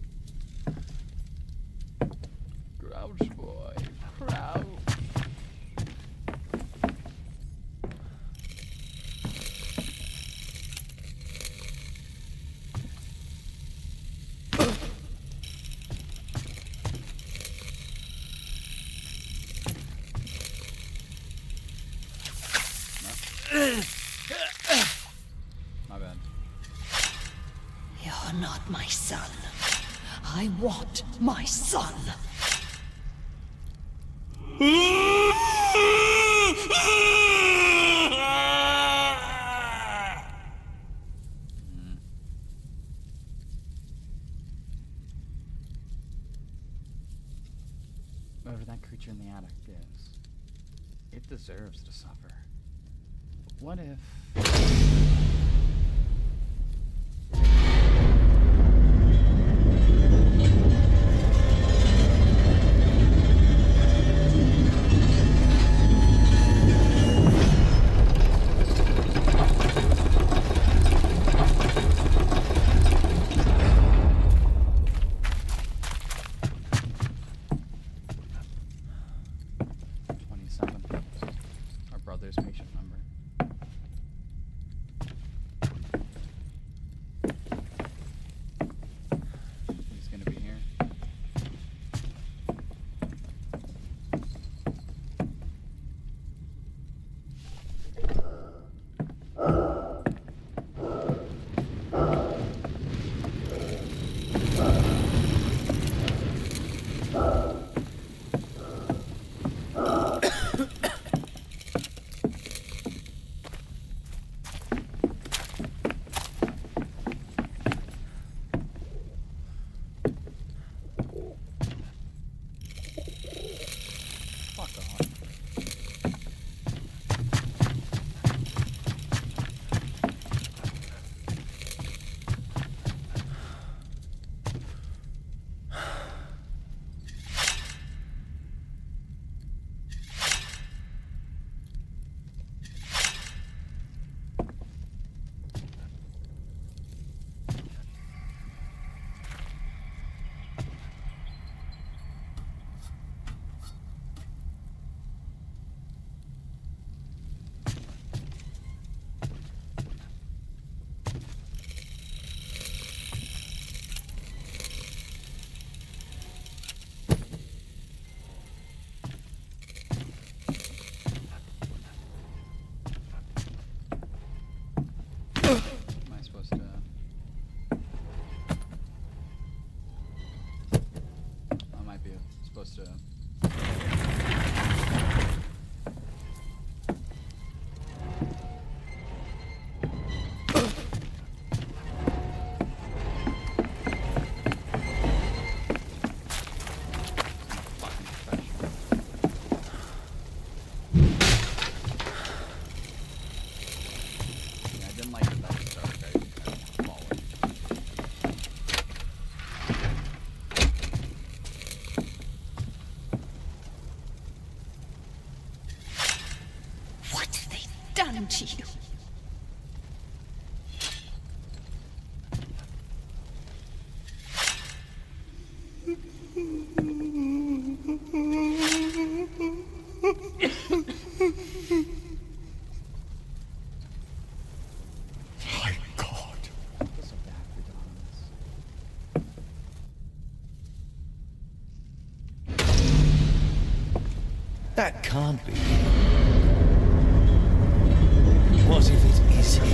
[SPEAKER 1] Crouch, boy. Crouch. My bad.
[SPEAKER 5] You're not my son. I want my son.
[SPEAKER 1] Whatever that creature in the attic is, it deserves to suffer. What if... Our brother's patient number. He's gonna be here.
[SPEAKER 5] done to you?
[SPEAKER 6] My God.
[SPEAKER 1] I feel so bad for Dominus.
[SPEAKER 3] That can't be. What if it is him?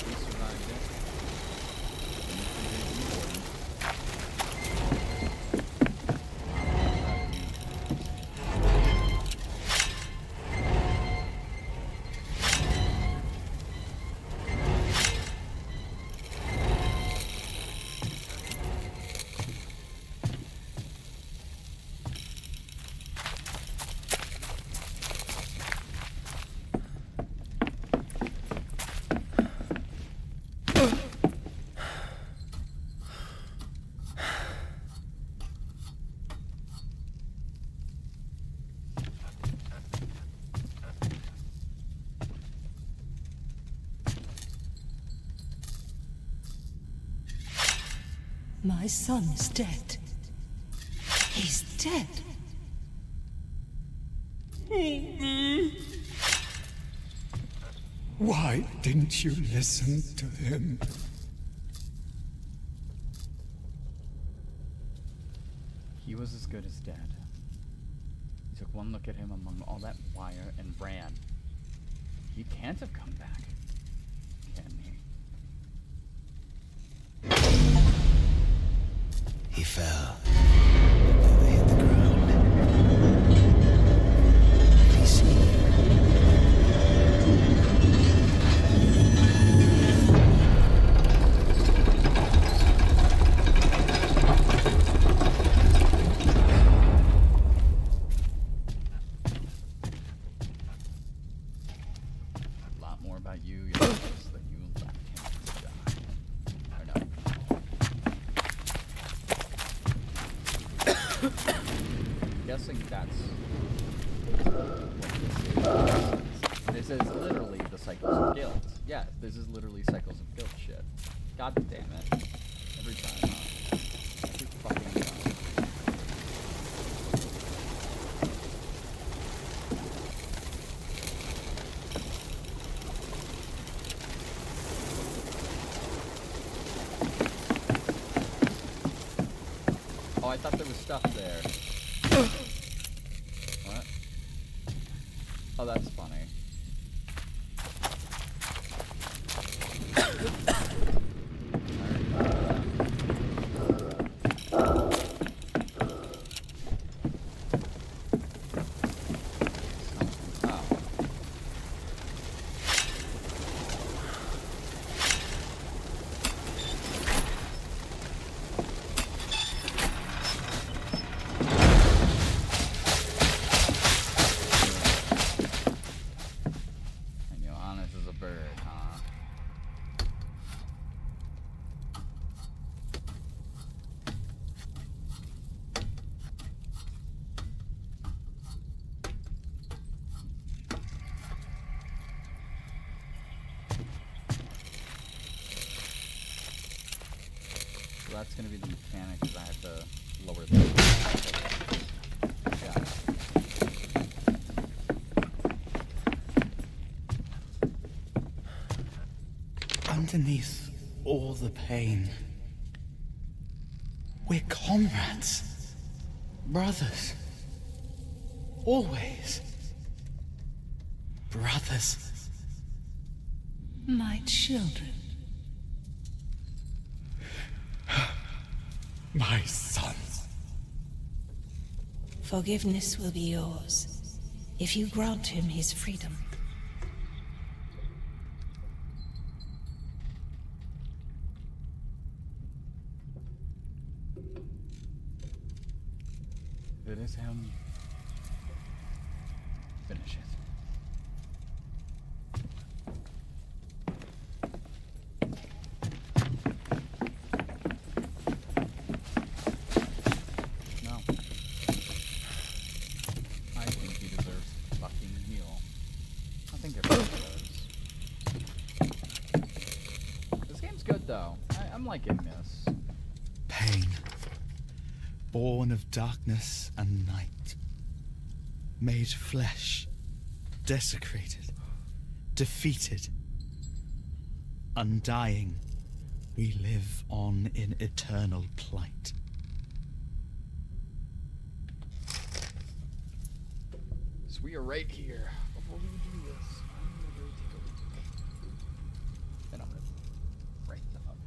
[SPEAKER 1] We survived it. And if we did, you wouldn't.
[SPEAKER 5] My son is dead. He's dead.
[SPEAKER 6] Why didn't you listen to him?
[SPEAKER 1] He was as good as dead. He took one look at him among all that wire and ran. He can't have come back, can he?
[SPEAKER 3] He fell. But never hit the ground. Did he see you?
[SPEAKER 1] A lot more about you, Jonas, than you left him to die. Or no. I'm guessing that's what this is. This is literally the cycles of guilt. Yeah, this is literally cycles of guilt shit. God damn it. Every time, huh? Every fucking time. Oh, I thought there was stuff there. What? Oh, that's funny. Oh. And Johannes is a bird, huh? So that's gonna be the mechanic, because I have to lower the... Yeah.
[SPEAKER 3] Underneath all the pain, we're comrades. Brothers. Always. Brothers.
[SPEAKER 5] My children.
[SPEAKER 6] My sons.
[SPEAKER 5] Forgiveness will be yours if you grant him his freedom.
[SPEAKER 1] If it is him, finish it. though. I'm liking this.
[SPEAKER 3] Pain, born of darkness and night, made flesh, desecrated, defeated, undying, we live on in eternal plight.
[SPEAKER 1] So we are right here. Before we do this, I'm gonna go take a look. Then I'm gonna write stuff up.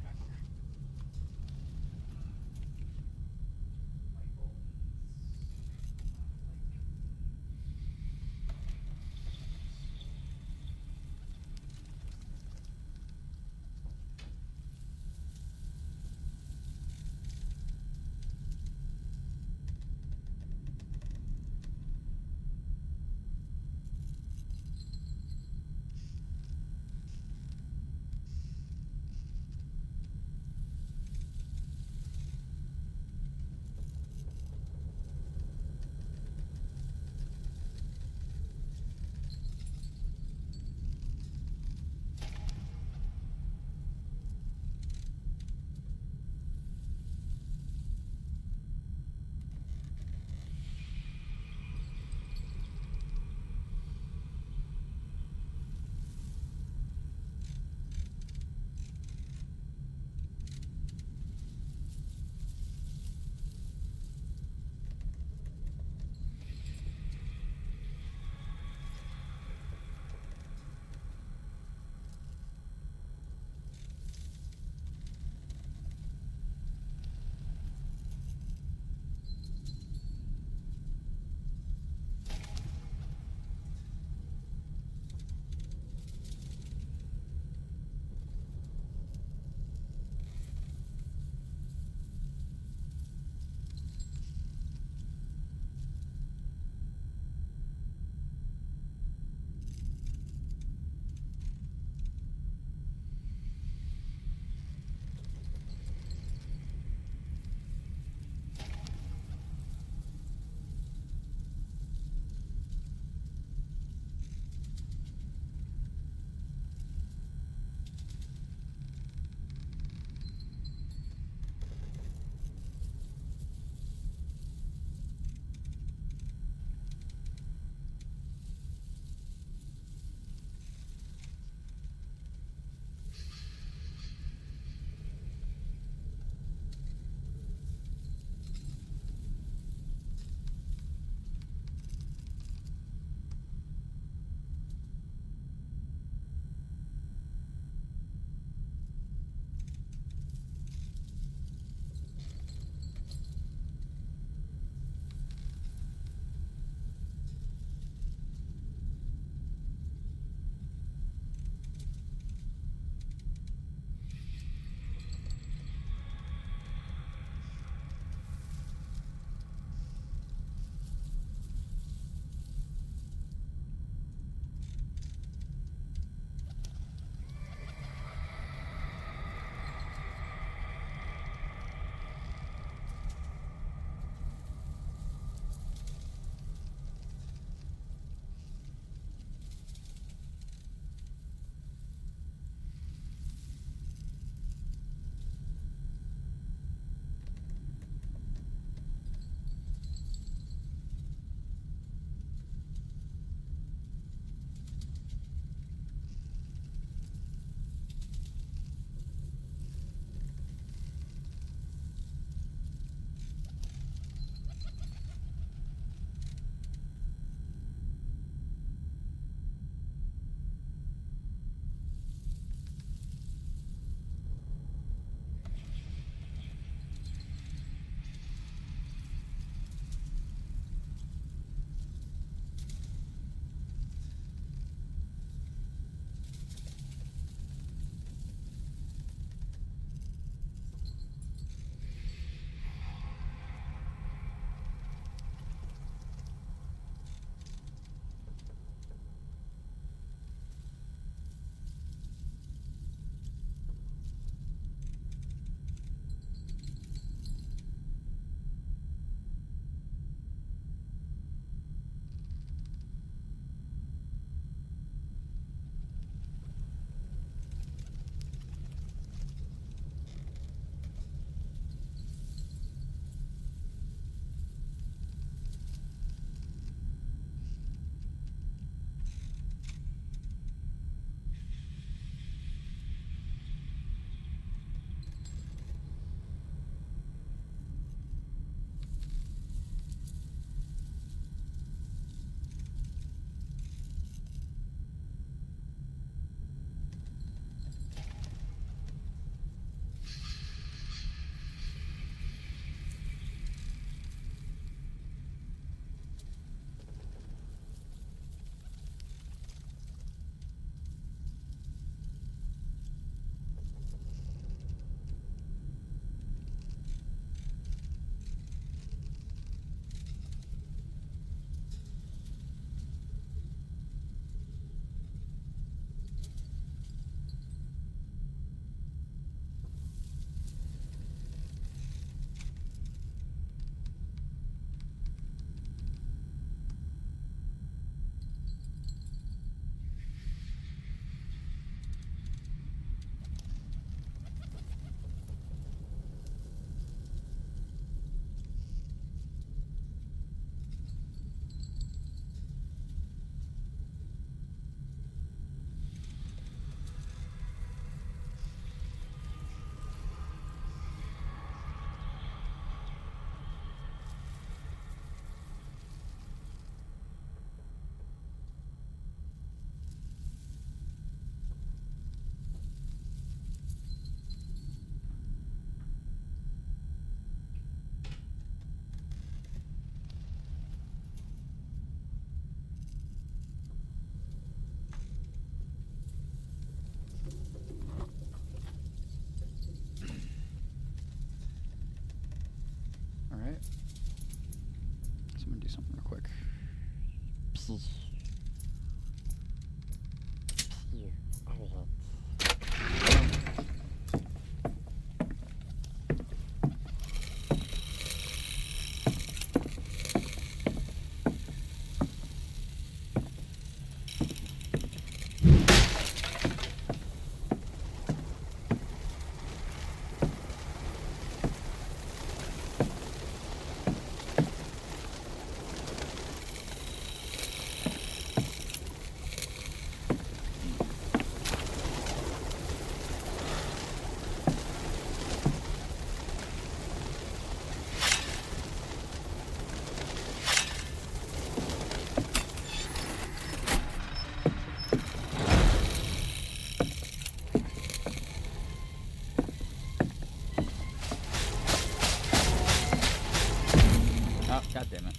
[SPEAKER 1] Oh, god damn it.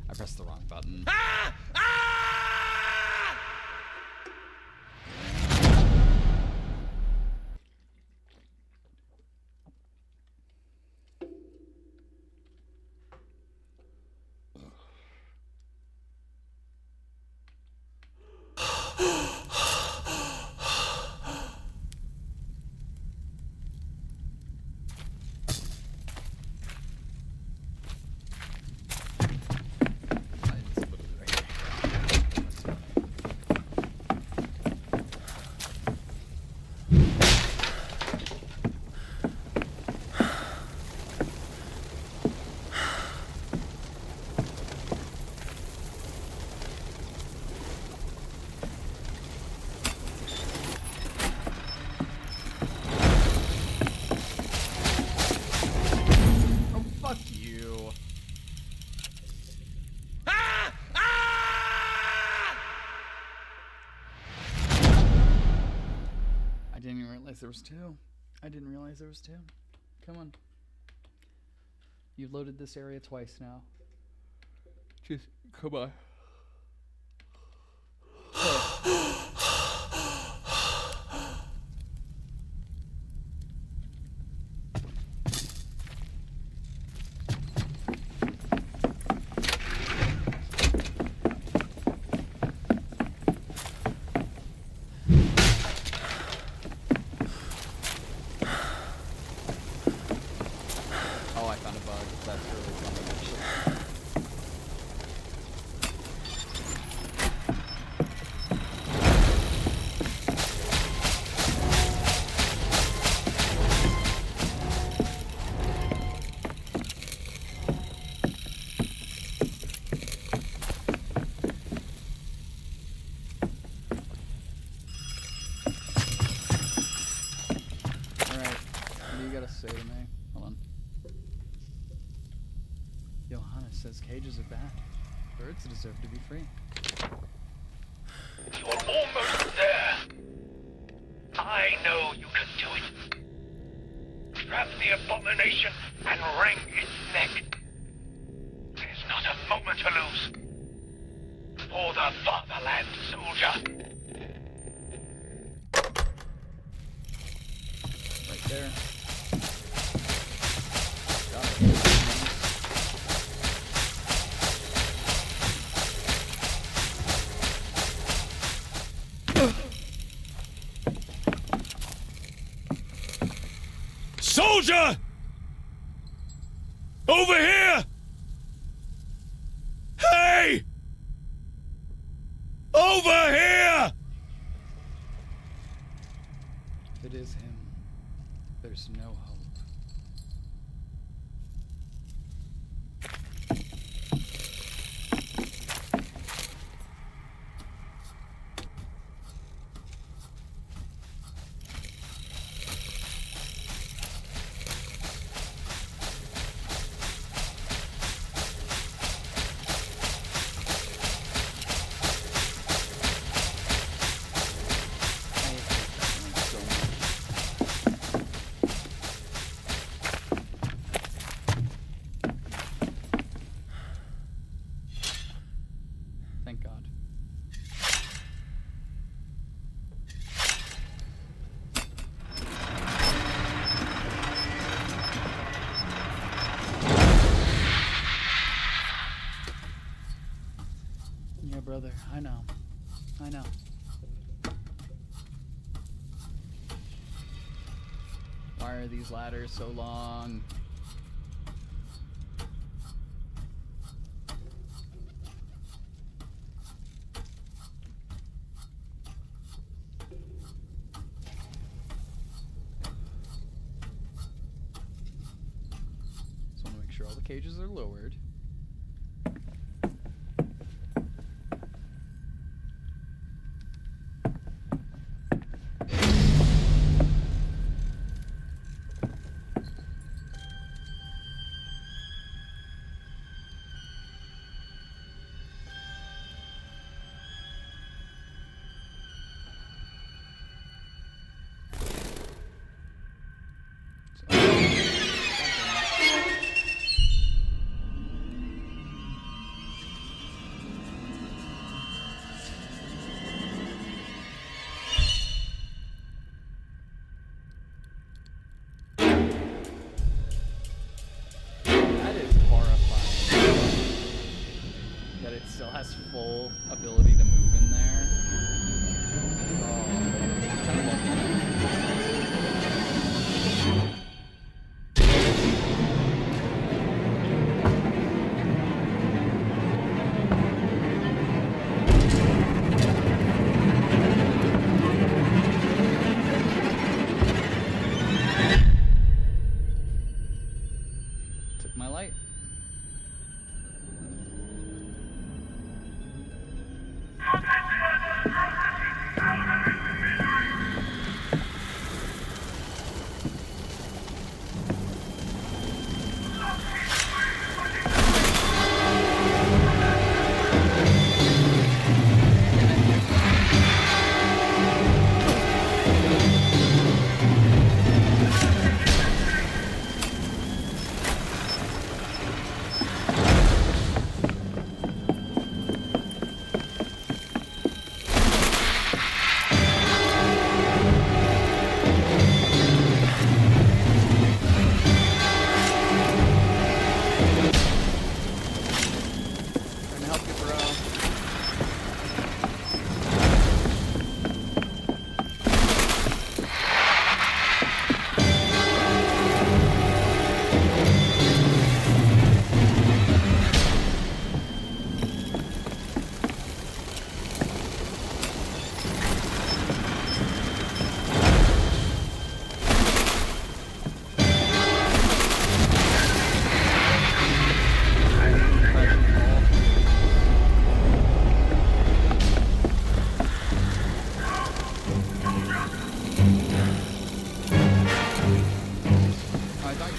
[SPEAKER 1] I pressed the wrong button. Fuck you. I didn't even realize there was two. I didn't realize there was two. Come on. You've loaded this area twice now. Just come on. Oh, I found a bug. That's really funny, actually. Alright, what do you gotta say to me? Hold on. Johannes says cages are bad. Birds deserve to be free.
[SPEAKER 2] You're almost there. I know you can do it. Grab the abomination and wring its neck. There's not a moment to lose. For the fatherland, soldier.
[SPEAKER 1] Right there. Got it.
[SPEAKER 4] Soldier! Over here! Hey! Over here!
[SPEAKER 1] If it is him, there's no hope. Yeah, brother, I know. I know. Why are these ladders so long? Just want to make sure all the cages are lowered. That is horrifying. That it still has full ability to move in there. Oh, I kind of love that. Took my light. Trying to help you, bro. I thought you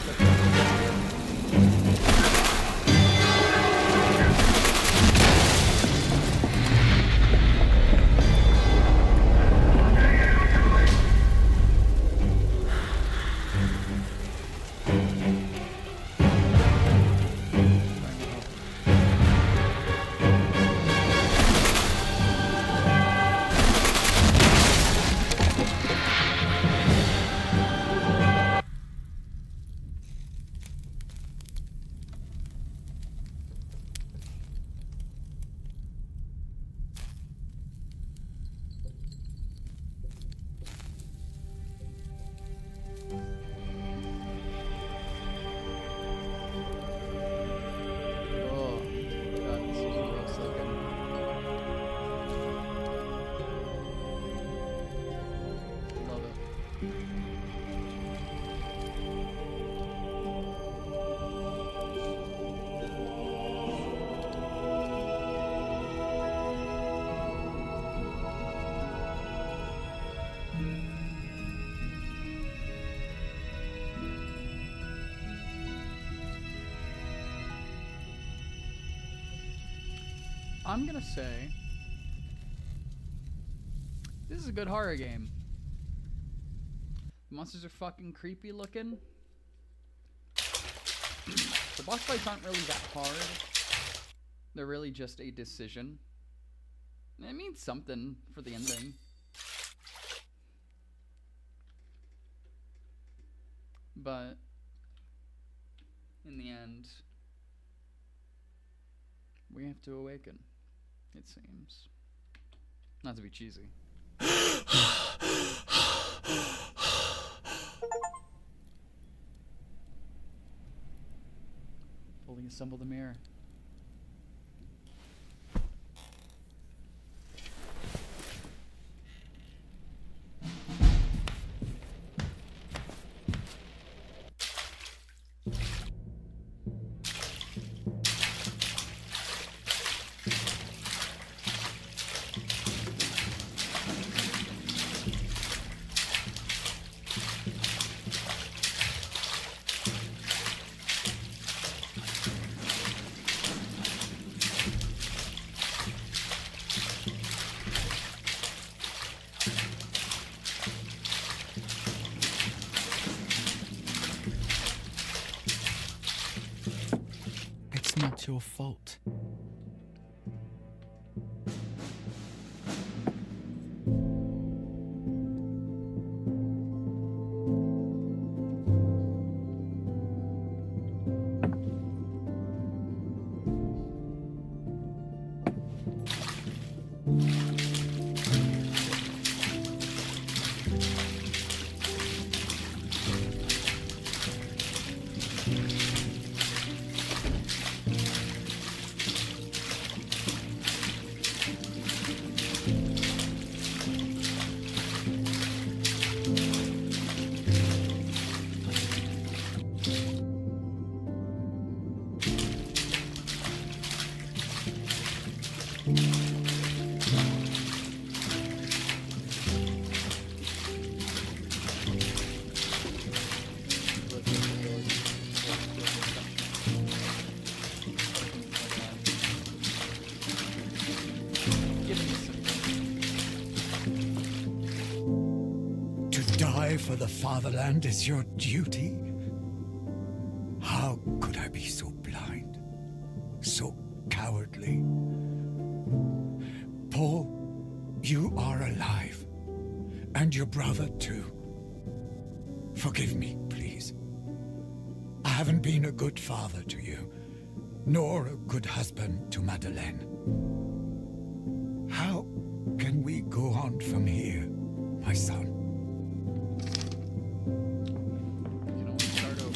[SPEAKER 1] Oh, God, this is gross looking. Love it. I'm gonna say this is a good horror game. The monsters are fucking creepy looking. The boss fights aren't really that hard. They're really just a decision. It means something for the ending. But in the end, we have to awaken. It seems. Not to be cheesy. Fully assemble the mirror.
[SPEAKER 3] It's not your fault.
[SPEAKER 6] To die for the fatherland is your duty? How could I be so blind? So cowardly? Paul, you are alive. And your brother, too. Forgive me, please. I haven't been a good father to you, nor a good husband to Madeleine. How can we go on from here, my son?
[SPEAKER 1] You can only start over.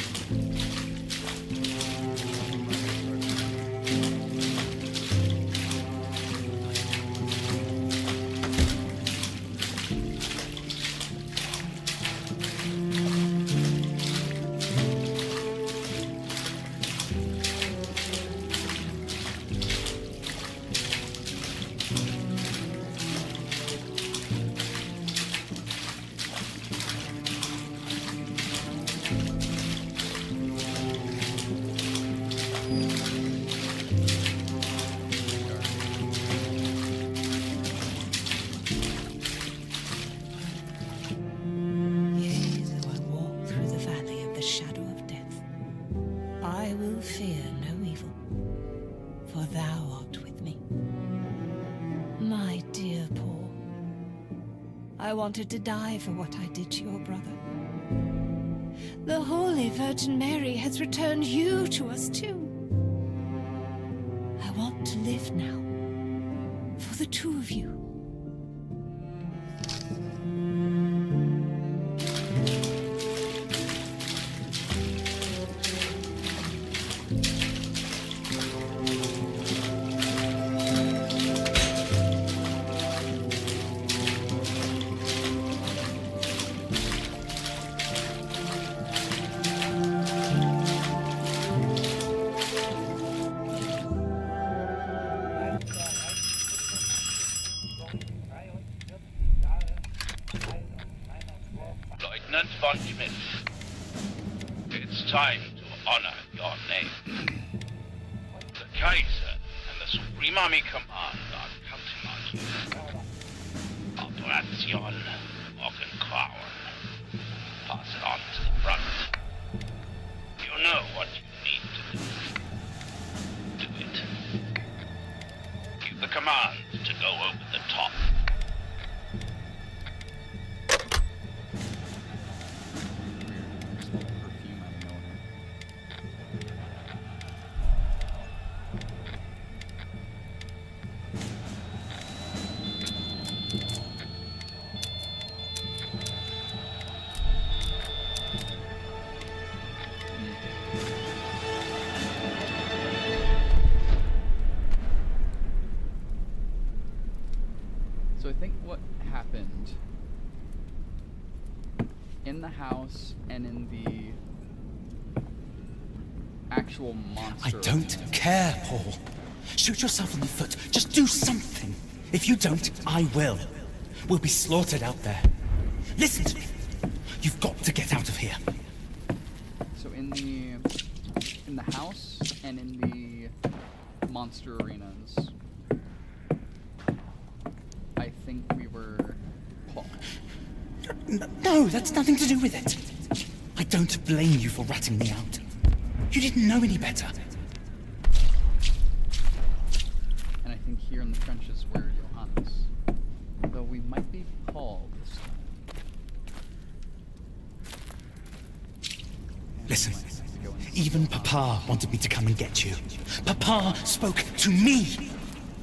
[SPEAKER 5] Yea, though I walk through the valley of the shadow of death, I will fear no evil, for thou art with me. My dear Paul, I wanted to die for what I did to your brother. The Holy Virgin Mary has returned you to us too. I want to live now, for the two of you.
[SPEAKER 2] Lieutenant von Schmidt, it's time to honor your name. The Kaiser and the Supreme Army Command are counting on you. Operation Morgengrauen. Pass it on to the front. You know what you need to do. Do it. Give the command to go over the top.
[SPEAKER 1] Smell the perfume out of nowhere. So I think what happened in the house and in the actual monster.
[SPEAKER 3] I don't care, Paul. Shoot yourself in the foot. Just do something. If you don't, I will. We'll be slaughtered out there. Listen to me. You've got to get out of here.
[SPEAKER 1] So in the house and in the monster arenas, I think we were Paul.
[SPEAKER 3] No, that's nothing to do with it. I don't blame you for ratting me out. You didn't know any better.
[SPEAKER 1] And I think here in the trenches we're Johannes. Though we might be Paul this time. And
[SPEAKER 3] Listen,
[SPEAKER 1] we might have to go and
[SPEAKER 3] even Papa wanted me to come and get you. Papa spoke to me.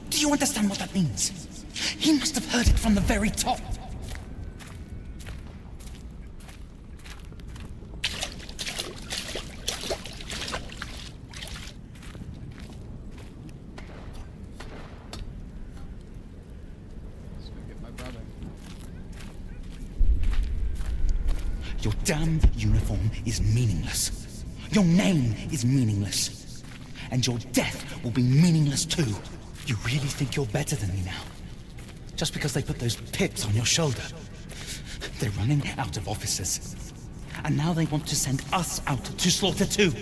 [SPEAKER 3] Do you understand what that means? He must have heard it from the very top.
[SPEAKER 1] Let's go get my brother.
[SPEAKER 3] Your damn uniform is meaningless. Your name is meaningless. And your death will be meaningless too. You really think you're better than me now? Just because they put those pips on your shoulder. They're running out of officers. And now they want to send us out to slaughter too.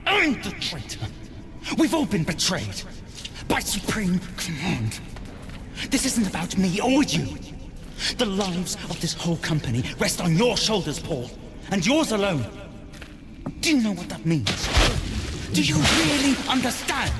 [SPEAKER 3] I'm the traitor. We've all been betrayed. By supreme command. This isn't about me or you. The lives of this whole company rest on your shoulders, Paul. And yours alone. Do you know what that means? Do you really understand?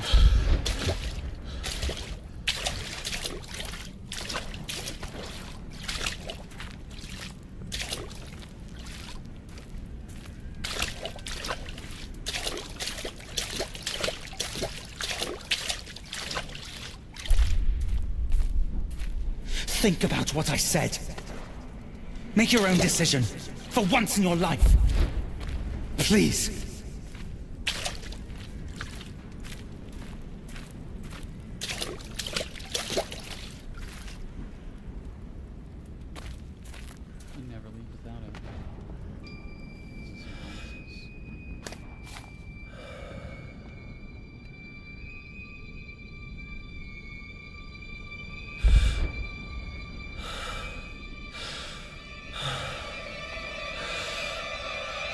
[SPEAKER 3] Think about what I said. Make your own decision, for once in your life. Please.
[SPEAKER 1] You never leave without him. This is Johannes's.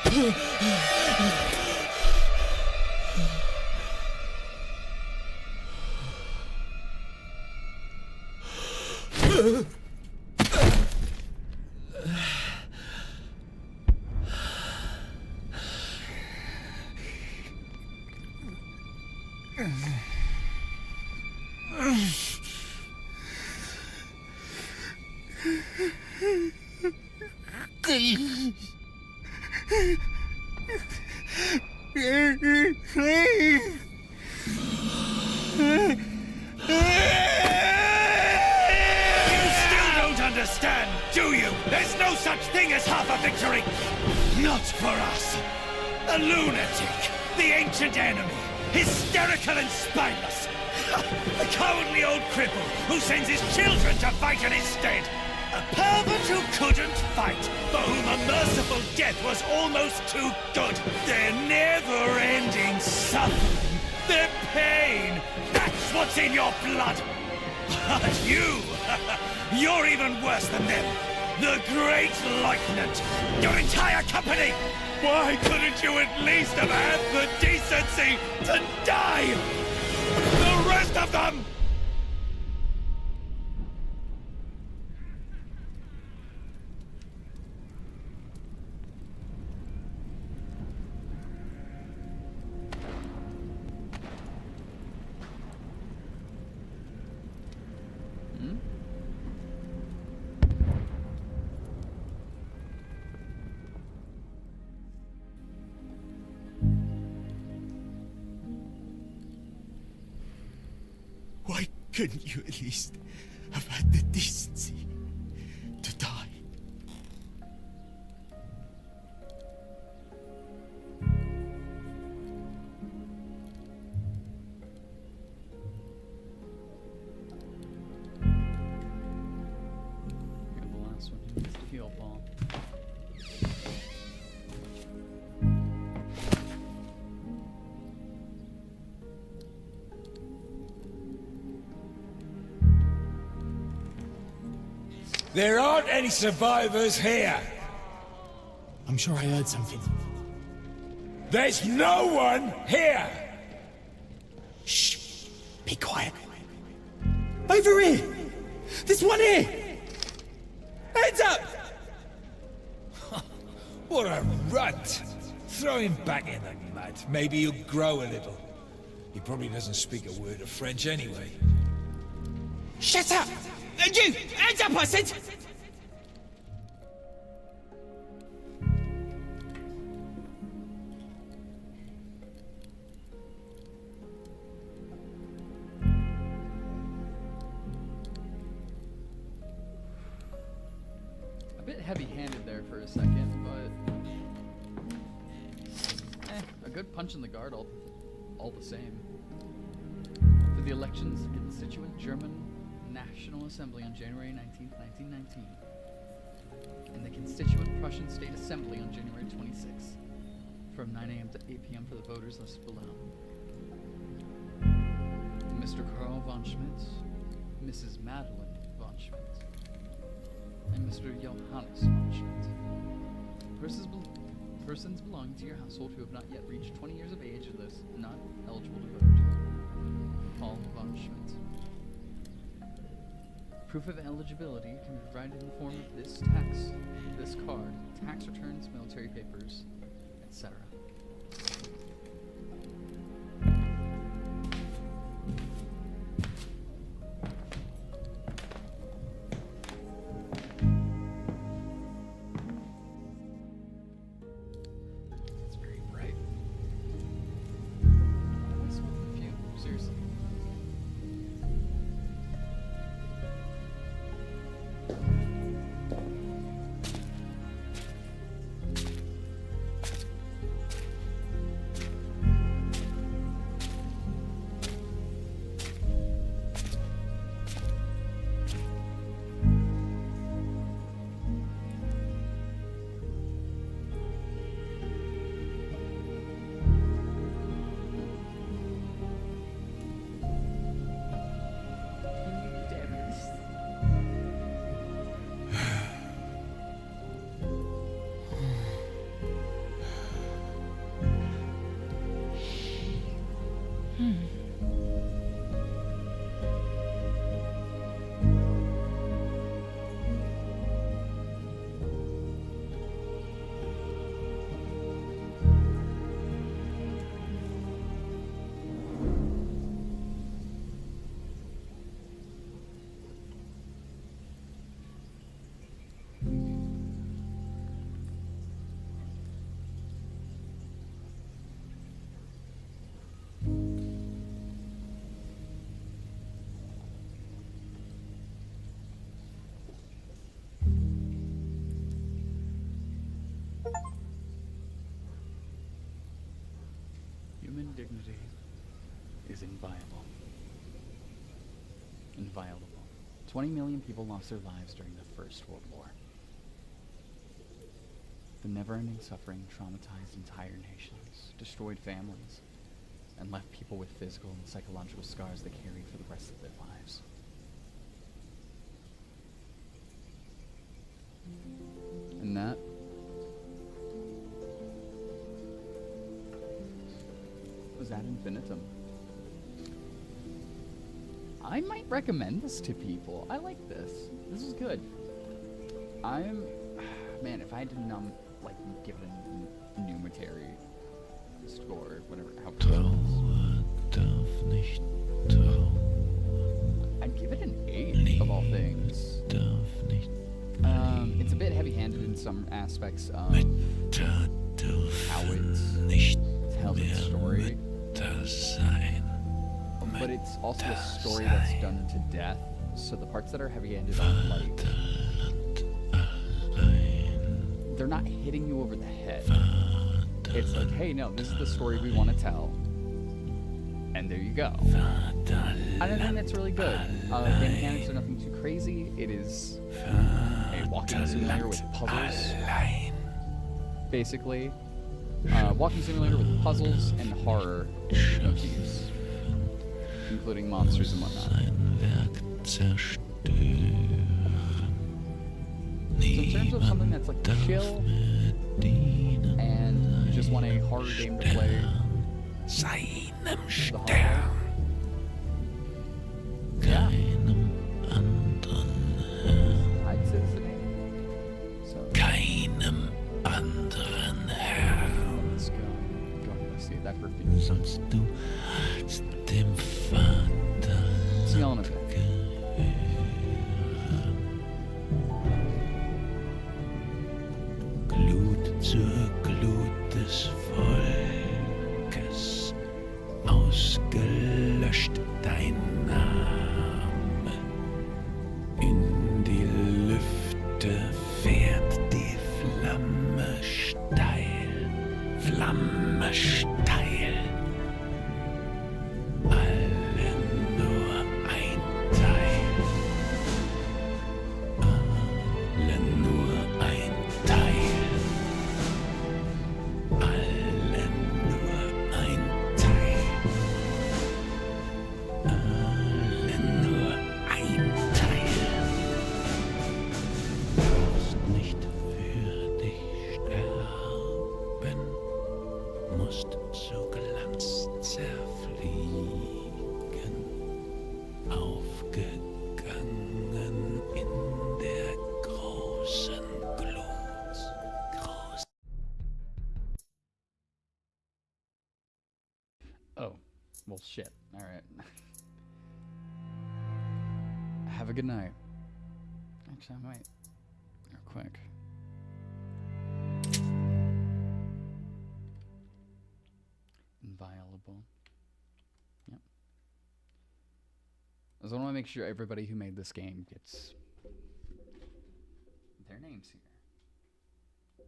[SPEAKER 4] You still don't understand, do you? There's no such thing as half a victory! Not for us. A lunatic, the ancient enemy, hysterical and spineless. A cowardly old cripple who sends his children to fight in his stead. A pervert who couldn't fight, for whom a merciful death was almost too good. Their never-ending suffering, their pain, that's what's in your blood. But you're even worse than them. The Great Lieutenant, your entire company. Why couldn't you at least have had the decency to die? The rest of them!
[SPEAKER 6] Couldn't you at least have had the decency to die?
[SPEAKER 1] You're the last one who needs to heal, Paul.
[SPEAKER 4] There aren't any survivors here.
[SPEAKER 6] I'm sure I heard something.
[SPEAKER 4] There's no one here.
[SPEAKER 6] Shh! Be quiet. Over here! This one here! Heads up!
[SPEAKER 4] What a runt. Throw him back in the mud. Maybe he'll grow a little. He probably doesn't speak a word of French anyway.
[SPEAKER 6] Shut up! And you! Hands up, I said!
[SPEAKER 1] A bit heavy-handed there for a second, but a good punch in the guard all the same. For the elections of the Constituent German National Assembly on January 19th, 1919, and the Constituent Prussian State Assembly on January 26th, from 9 a.m. to 8 p.m. for the voters listed below. Mr. Karl von Schmidt, Mrs. Madeline von Schmidt, and Mr. Johannes von Schmidt. Persons belonging to your household who have not yet reached 20 years of age are thus not eligible to vote. Paul von Schmidt. Proof of eligibility can be provided in the form of this card, tax returns, military papers, etc. It's very bright. Always smoke a few, seriously. Human dignity is inviolable. Inviolable. 20 million people lost their lives during the First World War. The never-ending suffering traumatized entire nations, destroyed families, and left people with physical and psychological scars they carried for the rest of their lives. And that was at Infinitum. I might recommend this to people. I like this. This is good. Man, if I had to give it a numetary score, whatever, I'd give it an 8 of all things. It's a bit heavy-handed in some aspects of how it tells its story. but it's also a story that's done to death. So the parts that are heavy-handed aren't like, they're not hitting you over the head. It's like, hey, no, this is the story we want to tell, and there you go. And I think that's really good. The mechanics are nothing too crazy. It is a walking simulator with puzzles, basically. Walking simulator with puzzles and horror motifs, including monsters and whatnot. So in terms of something that's like chill and you just want a horror game to play, the horror, yeah, I'd say it's the name. So let's go. Let's see that perfume. It's the element of it.
[SPEAKER 7] Glut zur Glut des Volkes, ausgelöscht dein Name. In die Lüfte fährt die Flamme steil, Flamme steil. Alle nur ein Teil, alle nur ein Teil, alle nur ein Teil, alle nur ein Teil. Du musst nicht für dich sterben, musst zu Glanz zerfliegen, aufgegangen in der großen Glut.
[SPEAKER 1] Oh, well, shit. All right. Have a good night. Actually, I might. Real quick. Inviolable. Yep. I just want to make sure everybody who made this game gets their names here.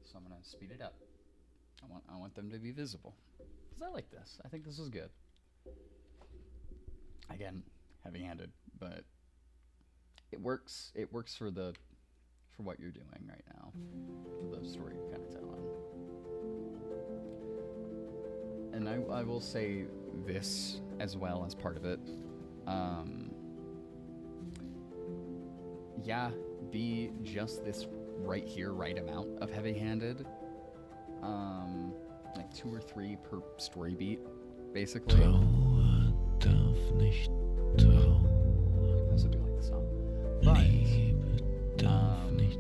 [SPEAKER 1] So I'm gonna speed it up. I want them to be visible. Because I like this. I think this is good. Again, heavy-handed, but it works. It works for what you're doing right now. For the story you're kind of telling. And I will say this as well as part of it. Yeah, be just this right here, right amount of heavy-handed. Like 2 or 3 per story beat, basically.
[SPEAKER 7] Trauer darf nicht trauern.
[SPEAKER 1] I also do like the song. But,
[SPEAKER 7] Liebe darf nicht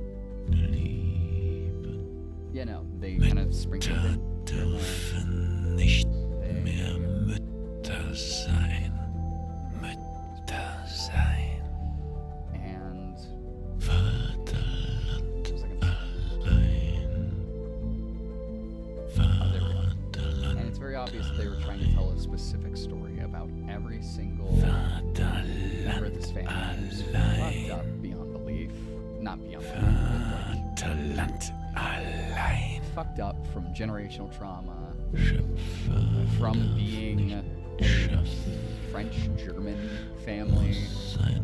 [SPEAKER 7] lieben.
[SPEAKER 1] yeah, no, they kind of sprinkle it in there.
[SPEAKER 7] Dürfen nicht mehr Mütter sein. Mütter sein.
[SPEAKER 1] And
[SPEAKER 7] Vaterland
[SPEAKER 1] what was I gonna say?
[SPEAKER 7] allein. Vaterland
[SPEAKER 1] And it's very obvious that they were trying to tell a specific story about every single member of this family who's fucked up beyond belief. Not beyond belief, but
[SPEAKER 7] Vaterland allein.
[SPEAKER 1] like fucked up from generational trauma,
[SPEAKER 7] Schöpfer
[SPEAKER 1] from being a French-German family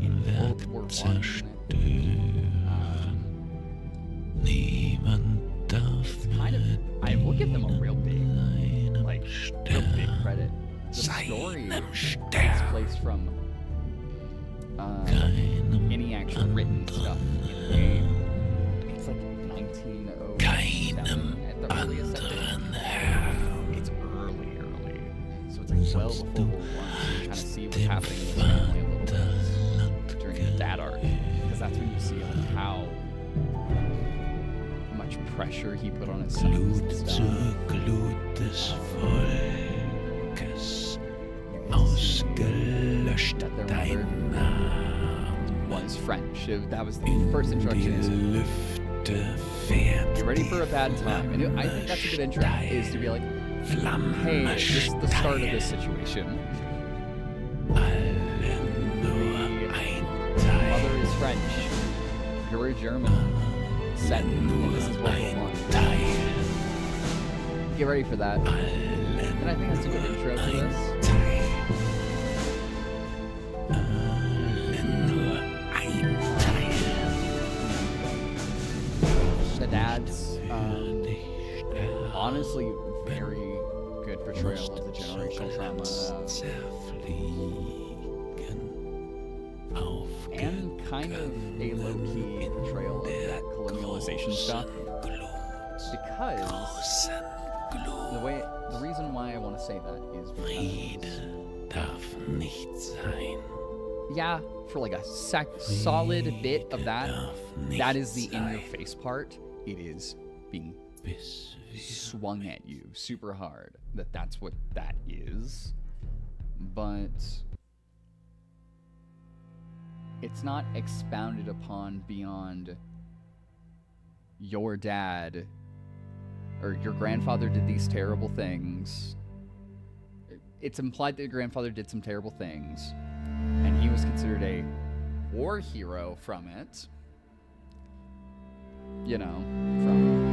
[SPEAKER 1] in World War I.
[SPEAKER 7] zerstören. Niemand darf
[SPEAKER 1] Kind of, I will give them a real big, like, real big credit. The story takes place from any actual written stuff in the game. It's like 1907 at the earliest, I think. It's early. So it's like well before World War I. So you kind of see what's happening in this family a little bit during the dad arc. Because that's when you see like how much pressure he put on his sons
[SPEAKER 7] Glut
[SPEAKER 1] and
[SPEAKER 7] zur
[SPEAKER 1] stuff.
[SPEAKER 7] Glut des Volkes, ausgelöscht
[SPEAKER 1] That their
[SPEAKER 7] dein
[SPEAKER 1] mother
[SPEAKER 7] Name.
[SPEAKER 1] was French. That was the first introduction.
[SPEAKER 7] Die
[SPEAKER 1] Is
[SPEAKER 7] Lüfte fährt
[SPEAKER 1] get ready for a
[SPEAKER 7] die
[SPEAKER 1] bad time. And I think that's a good intro, is to be like,
[SPEAKER 7] Flamme
[SPEAKER 1] hey, this is the start of this
[SPEAKER 7] steil.
[SPEAKER 1] situation.
[SPEAKER 7] Alle
[SPEAKER 1] German set, and this is World War I. Get ready for that. And I think that's a good intro to this. The dad's honestly very good portrayal of the generational trauma and kind of a low-key portrayal of that colonialization stuff, because the reason why I want to say that is because yeah, for like a solid bit of that is the in-your-face part. It is being swung at you super hard. That's what that is. But it's not expounded upon beyond your dad or your grandfather did these terrible things. It's implied that your grandfather did some terrible things, and he was considered a war hero from it. You know, from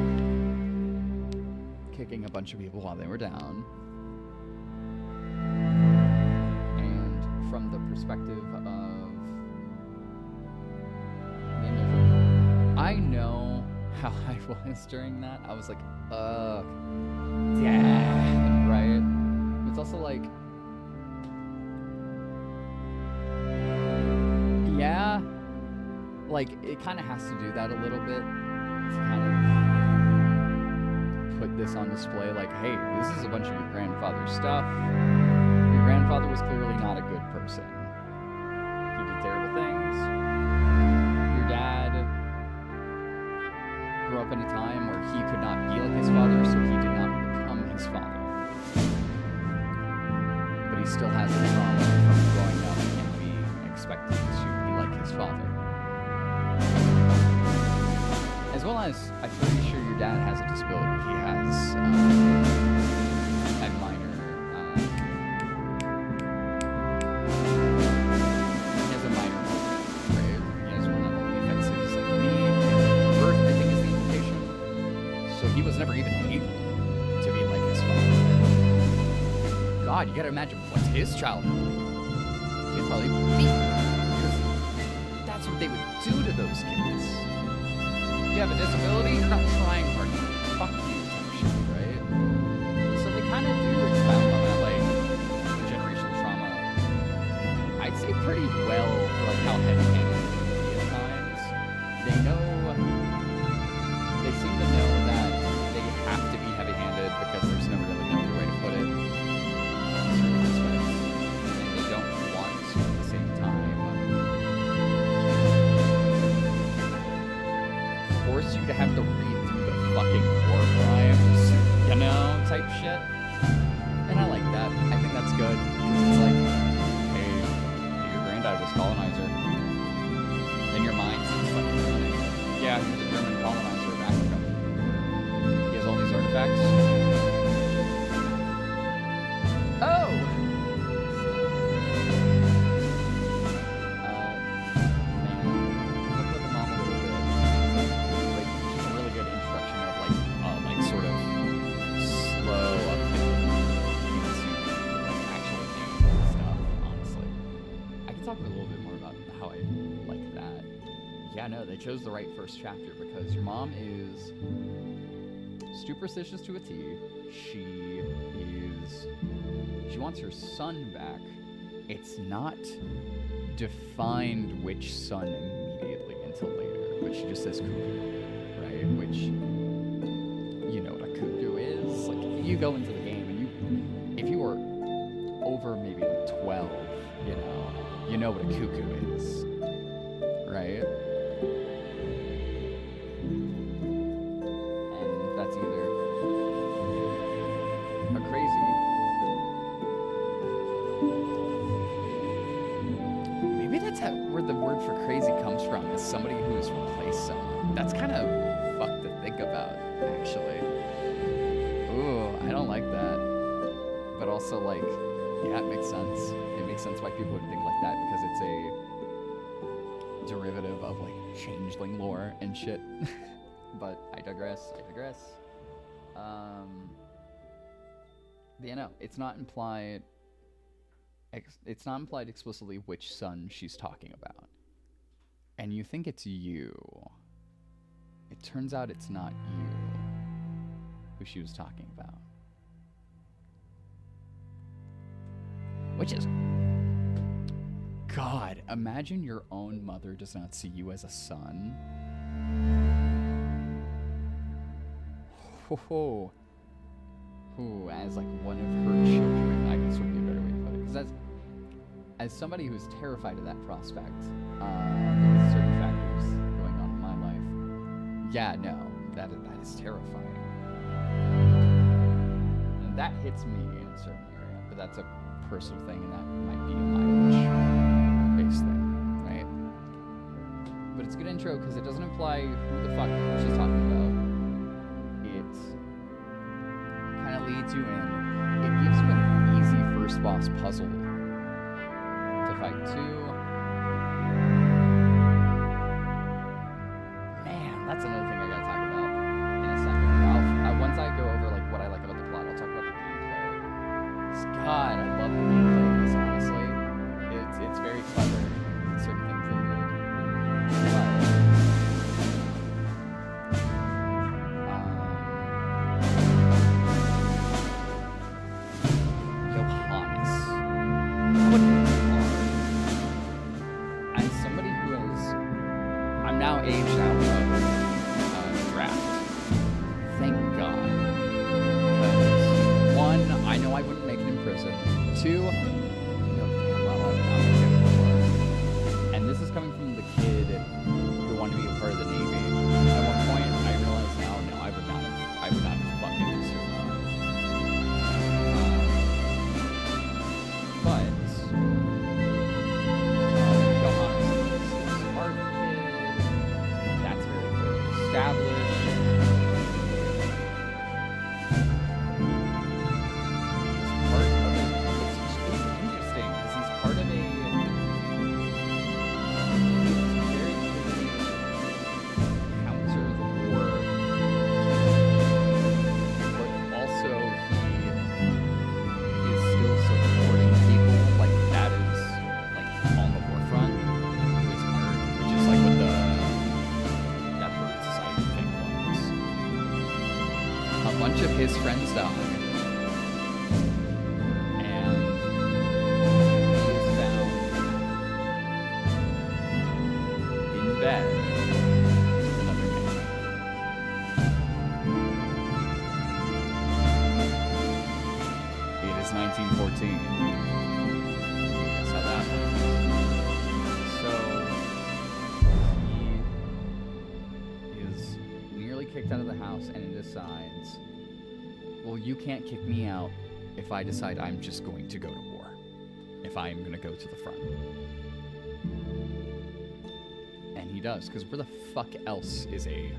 [SPEAKER 1] kicking a bunch of people while they were down. And from the perspective of I know how I was during that. I was like, dad, right? It's also like, yeah, like it kind of has to do that a little bit to kind of put this on display. Like, hey, this is a bunch of your grandfather's stuff. Your grandfather was clearly not a good person. He did terrible things. Your dad grew up in a time where he could not be like his father, so he did not become his father. But he still has the trauma from growing up and being expected to be like his father. As well as, I'm pretty sure your dad has a disability. He has a minor, right? He has one that only affects his, like, knee. Birth, I think, is the implication. So he was never even able to be like his father. God, you gotta imagine what's his childhood like. He'd probably beat them, because that's what they would do to those kids. You have a disability, you're not trying hard enough. Fuck you, type shit, right? So they kind of do expound on that, like, generational trauma. I'd say pretty well for, like, how heavy-handed it can be at times. They seem to know that they have to be heavy-handed because there's no really no other way to put it. In certain aspects. And they don't want to at the same time force you to have to read through the fucking war crimes, you know, type shit. And I like that. I think that's good. Because it's like, hey, your granddad was colonizer. In your mind, it's fucking funny. Yeah, he was a German colonizer of Africa. He has all these artifacts. Oh! They chose the right first chapter because your mom is superstitious to a T. She wants her son back. It's not defined which son immediately until later, but she just says cuckoo, right? Which, you know what a cuckoo is. Like, you go into the game and if you were over maybe 12, you know what a cuckoo is, right? That's either a crazy, maybe that's where the word for crazy comes from, is somebody who's replaced someone. That's kind of fucked to think about, actually. Ooh, I don't like that. But also, like, yeah, it makes sense. It makes sense why people would think like that, because it's derivative of like changeling lore and shit. But I digress. Yeah, no, it's not implied. It's not implied explicitly which son she's talking about. And you think it's you. It turns out it's not you who she was talking about. Which is... God, imagine your own mother does not see you as a son. Ho, who, as like one of her children, I guess would be a better way to put it. Because as somebody who's terrified of that prospect, with certain factors going on in my life, yeah, no, that is terrifying. And that hits me in a certain area, but that's a personal thing, and that might be a mileage-based thing, right? But it's a good intro because it doesn't imply who the fuck she's talking about. It kind of leads you in. It gives you an easy first boss puzzle to fight too. Man, that's another thing I gotta talk about in a second. Once I go over like what I like about the plot, I'll talk about the gameplay. God, I love the gameplay of this, honestly. It's very clever in certain things they did. Johannes. What is hard? As somebody who has... I'm now aged out of draft. Thank God. Because, one, I know I wouldn't make it in prison. Two, I know damn well I would not make it before. And this is coming from the kid who wanted to be a part of the Navy. At one point, I realized now, no, I would not have fucking survived. But Johannes is a smart kid. That's very clearly established. His friends died, and he is found in bed with another man. It is 1914. Guess how that went. So he is nearly kicked out of the house, and he decides, well, you can't kick me out if I decide I'm just going to go to war. If I'm going to go to the front. And he does, because where the fuck else is a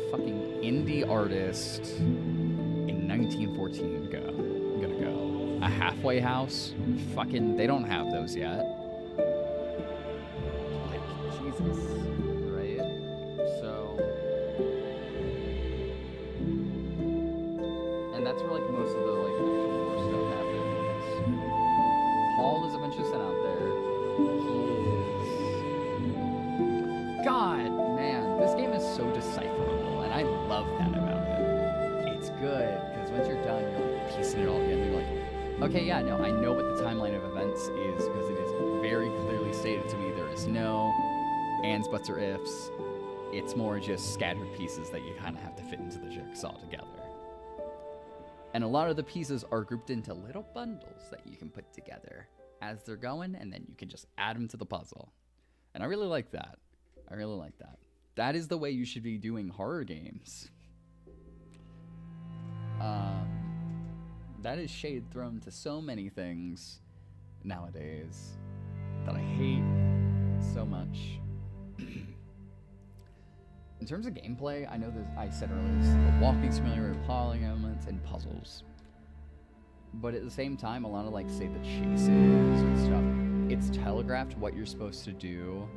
[SPEAKER 1] fucking indie artist in 1914 gonna go? A halfway house? Fucking, they don't have those yet. Like, Jesus. And that's where, like, most of the, like, actual war stuff happens. Paul is eventually sent out there. He is... God, man, this game is so decipherable, and I love that about it. It's good, because once you're done, you're, like, piecing it all together. You're like, okay, yeah, no, I know what the timeline of events is, because it is very clearly stated to me. There is no ands, buts, or ifs. It's more just scattered pieces that you kind of have to fit into the jigsaw together. And a lot of the pieces are grouped into little bundles that you can put together as they're going, and then you can just add them to the puzzle. And I really like that. I really like that. That is the way you should be doing horror games. That is shade thrown to so many things nowadays that I hate so much. In terms of gameplay, I know that I said earlier, this is a walking simulator with plotting elements and puzzles. But at the same time, a lot of, like, say, the chases and stuff it's telegraphed what you're supposed to do.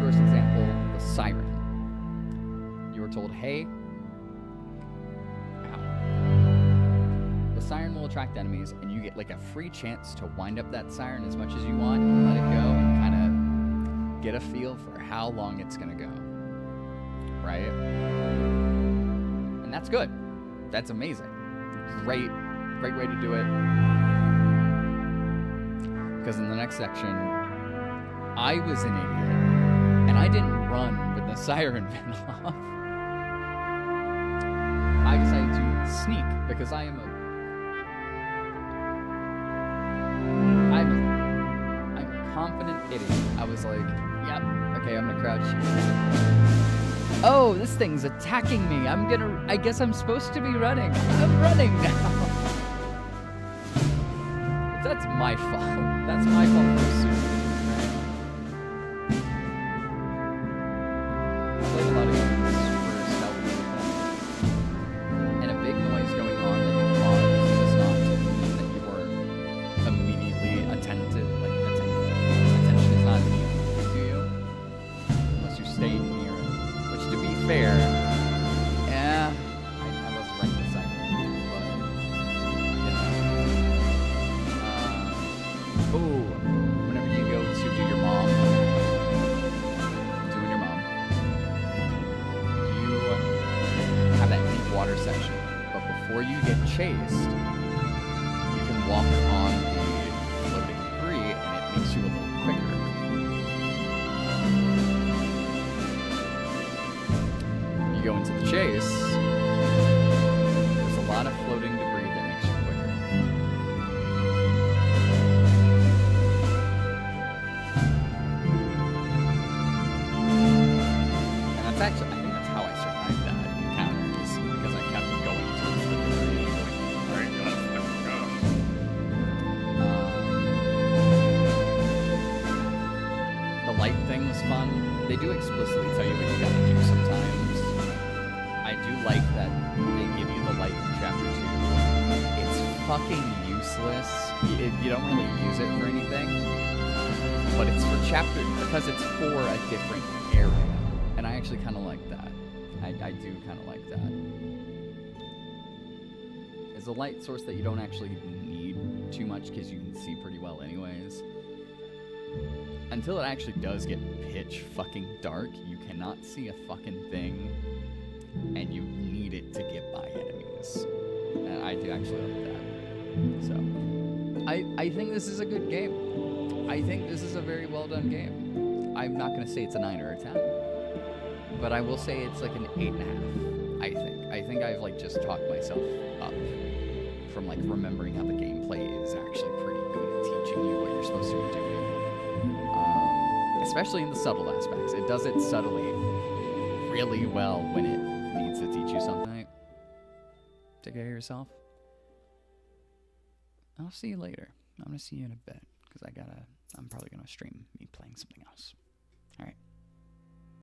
[SPEAKER 1] First example, the siren. You were told, hey, ow. The siren will attract enemies, and you get like a free chance to wind up that siren as much as you want and let it go and kind of get a feel for how long it's gonna go. Right? And that's good. That's amazing. Great way to do it. Because in the next section, I was an idiot, and I didn't run when the siren went off. I decided to sneak because I'm a confident idiot. I was like, yep, okay, I'm gonna crouch. Oh, this thing's attacking me. I guess I'm supposed to be running. I'm running now. That's my fault. That's my fault for assuming. I played a lot of games super stealthy like that. And a big noise going on that you caused does not mean that you were immediately attentive. Like, attention is not immediately to you. Unless you stay near it. Which, to be fair, I was right beside it. But, you know. Oh, whenever you go to do your mom, you have that deep water section. But before you get chased, you can walk on the floating debris, and it makes you a little quicker. You go into the chase, there's a lot of floating debris that makes you quicker. And that's actually, I think that's how I survived that encounter, is because I kept going towards the debris.
[SPEAKER 2] Alright, let's go.
[SPEAKER 1] The light thing was fun. They do explicitly tell you what you gotta do sometimes. I do like that they give you the light in chapter 2. It's fucking useless. You don't really use it for anything. But it's for chapter, because it's for a different area. And I actually kind of like that. I do kind of like that. It's a light source that you don't actually need too much because you can see pretty well anyways. Until it actually does get pitch fucking dark, you cannot see a fucking thing, and you need it to get by enemies. And I do actually like that. So, I think this is a good game. I think this is a very well done game. I'm not gonna say it's a 9 or a 10, but I will say it's like an 8.5. I think I've like just talked myself up from like remembering how the gameplay is actually pretty good at teaching you what you're supposed to be doing. Especially in the subtle aspects. It does it subtly really well when it needs to teach you something. Take care of yourself. I'll see you later. I'm gonna see you in a bit because I'm probably gonna stream me playing something else. All right.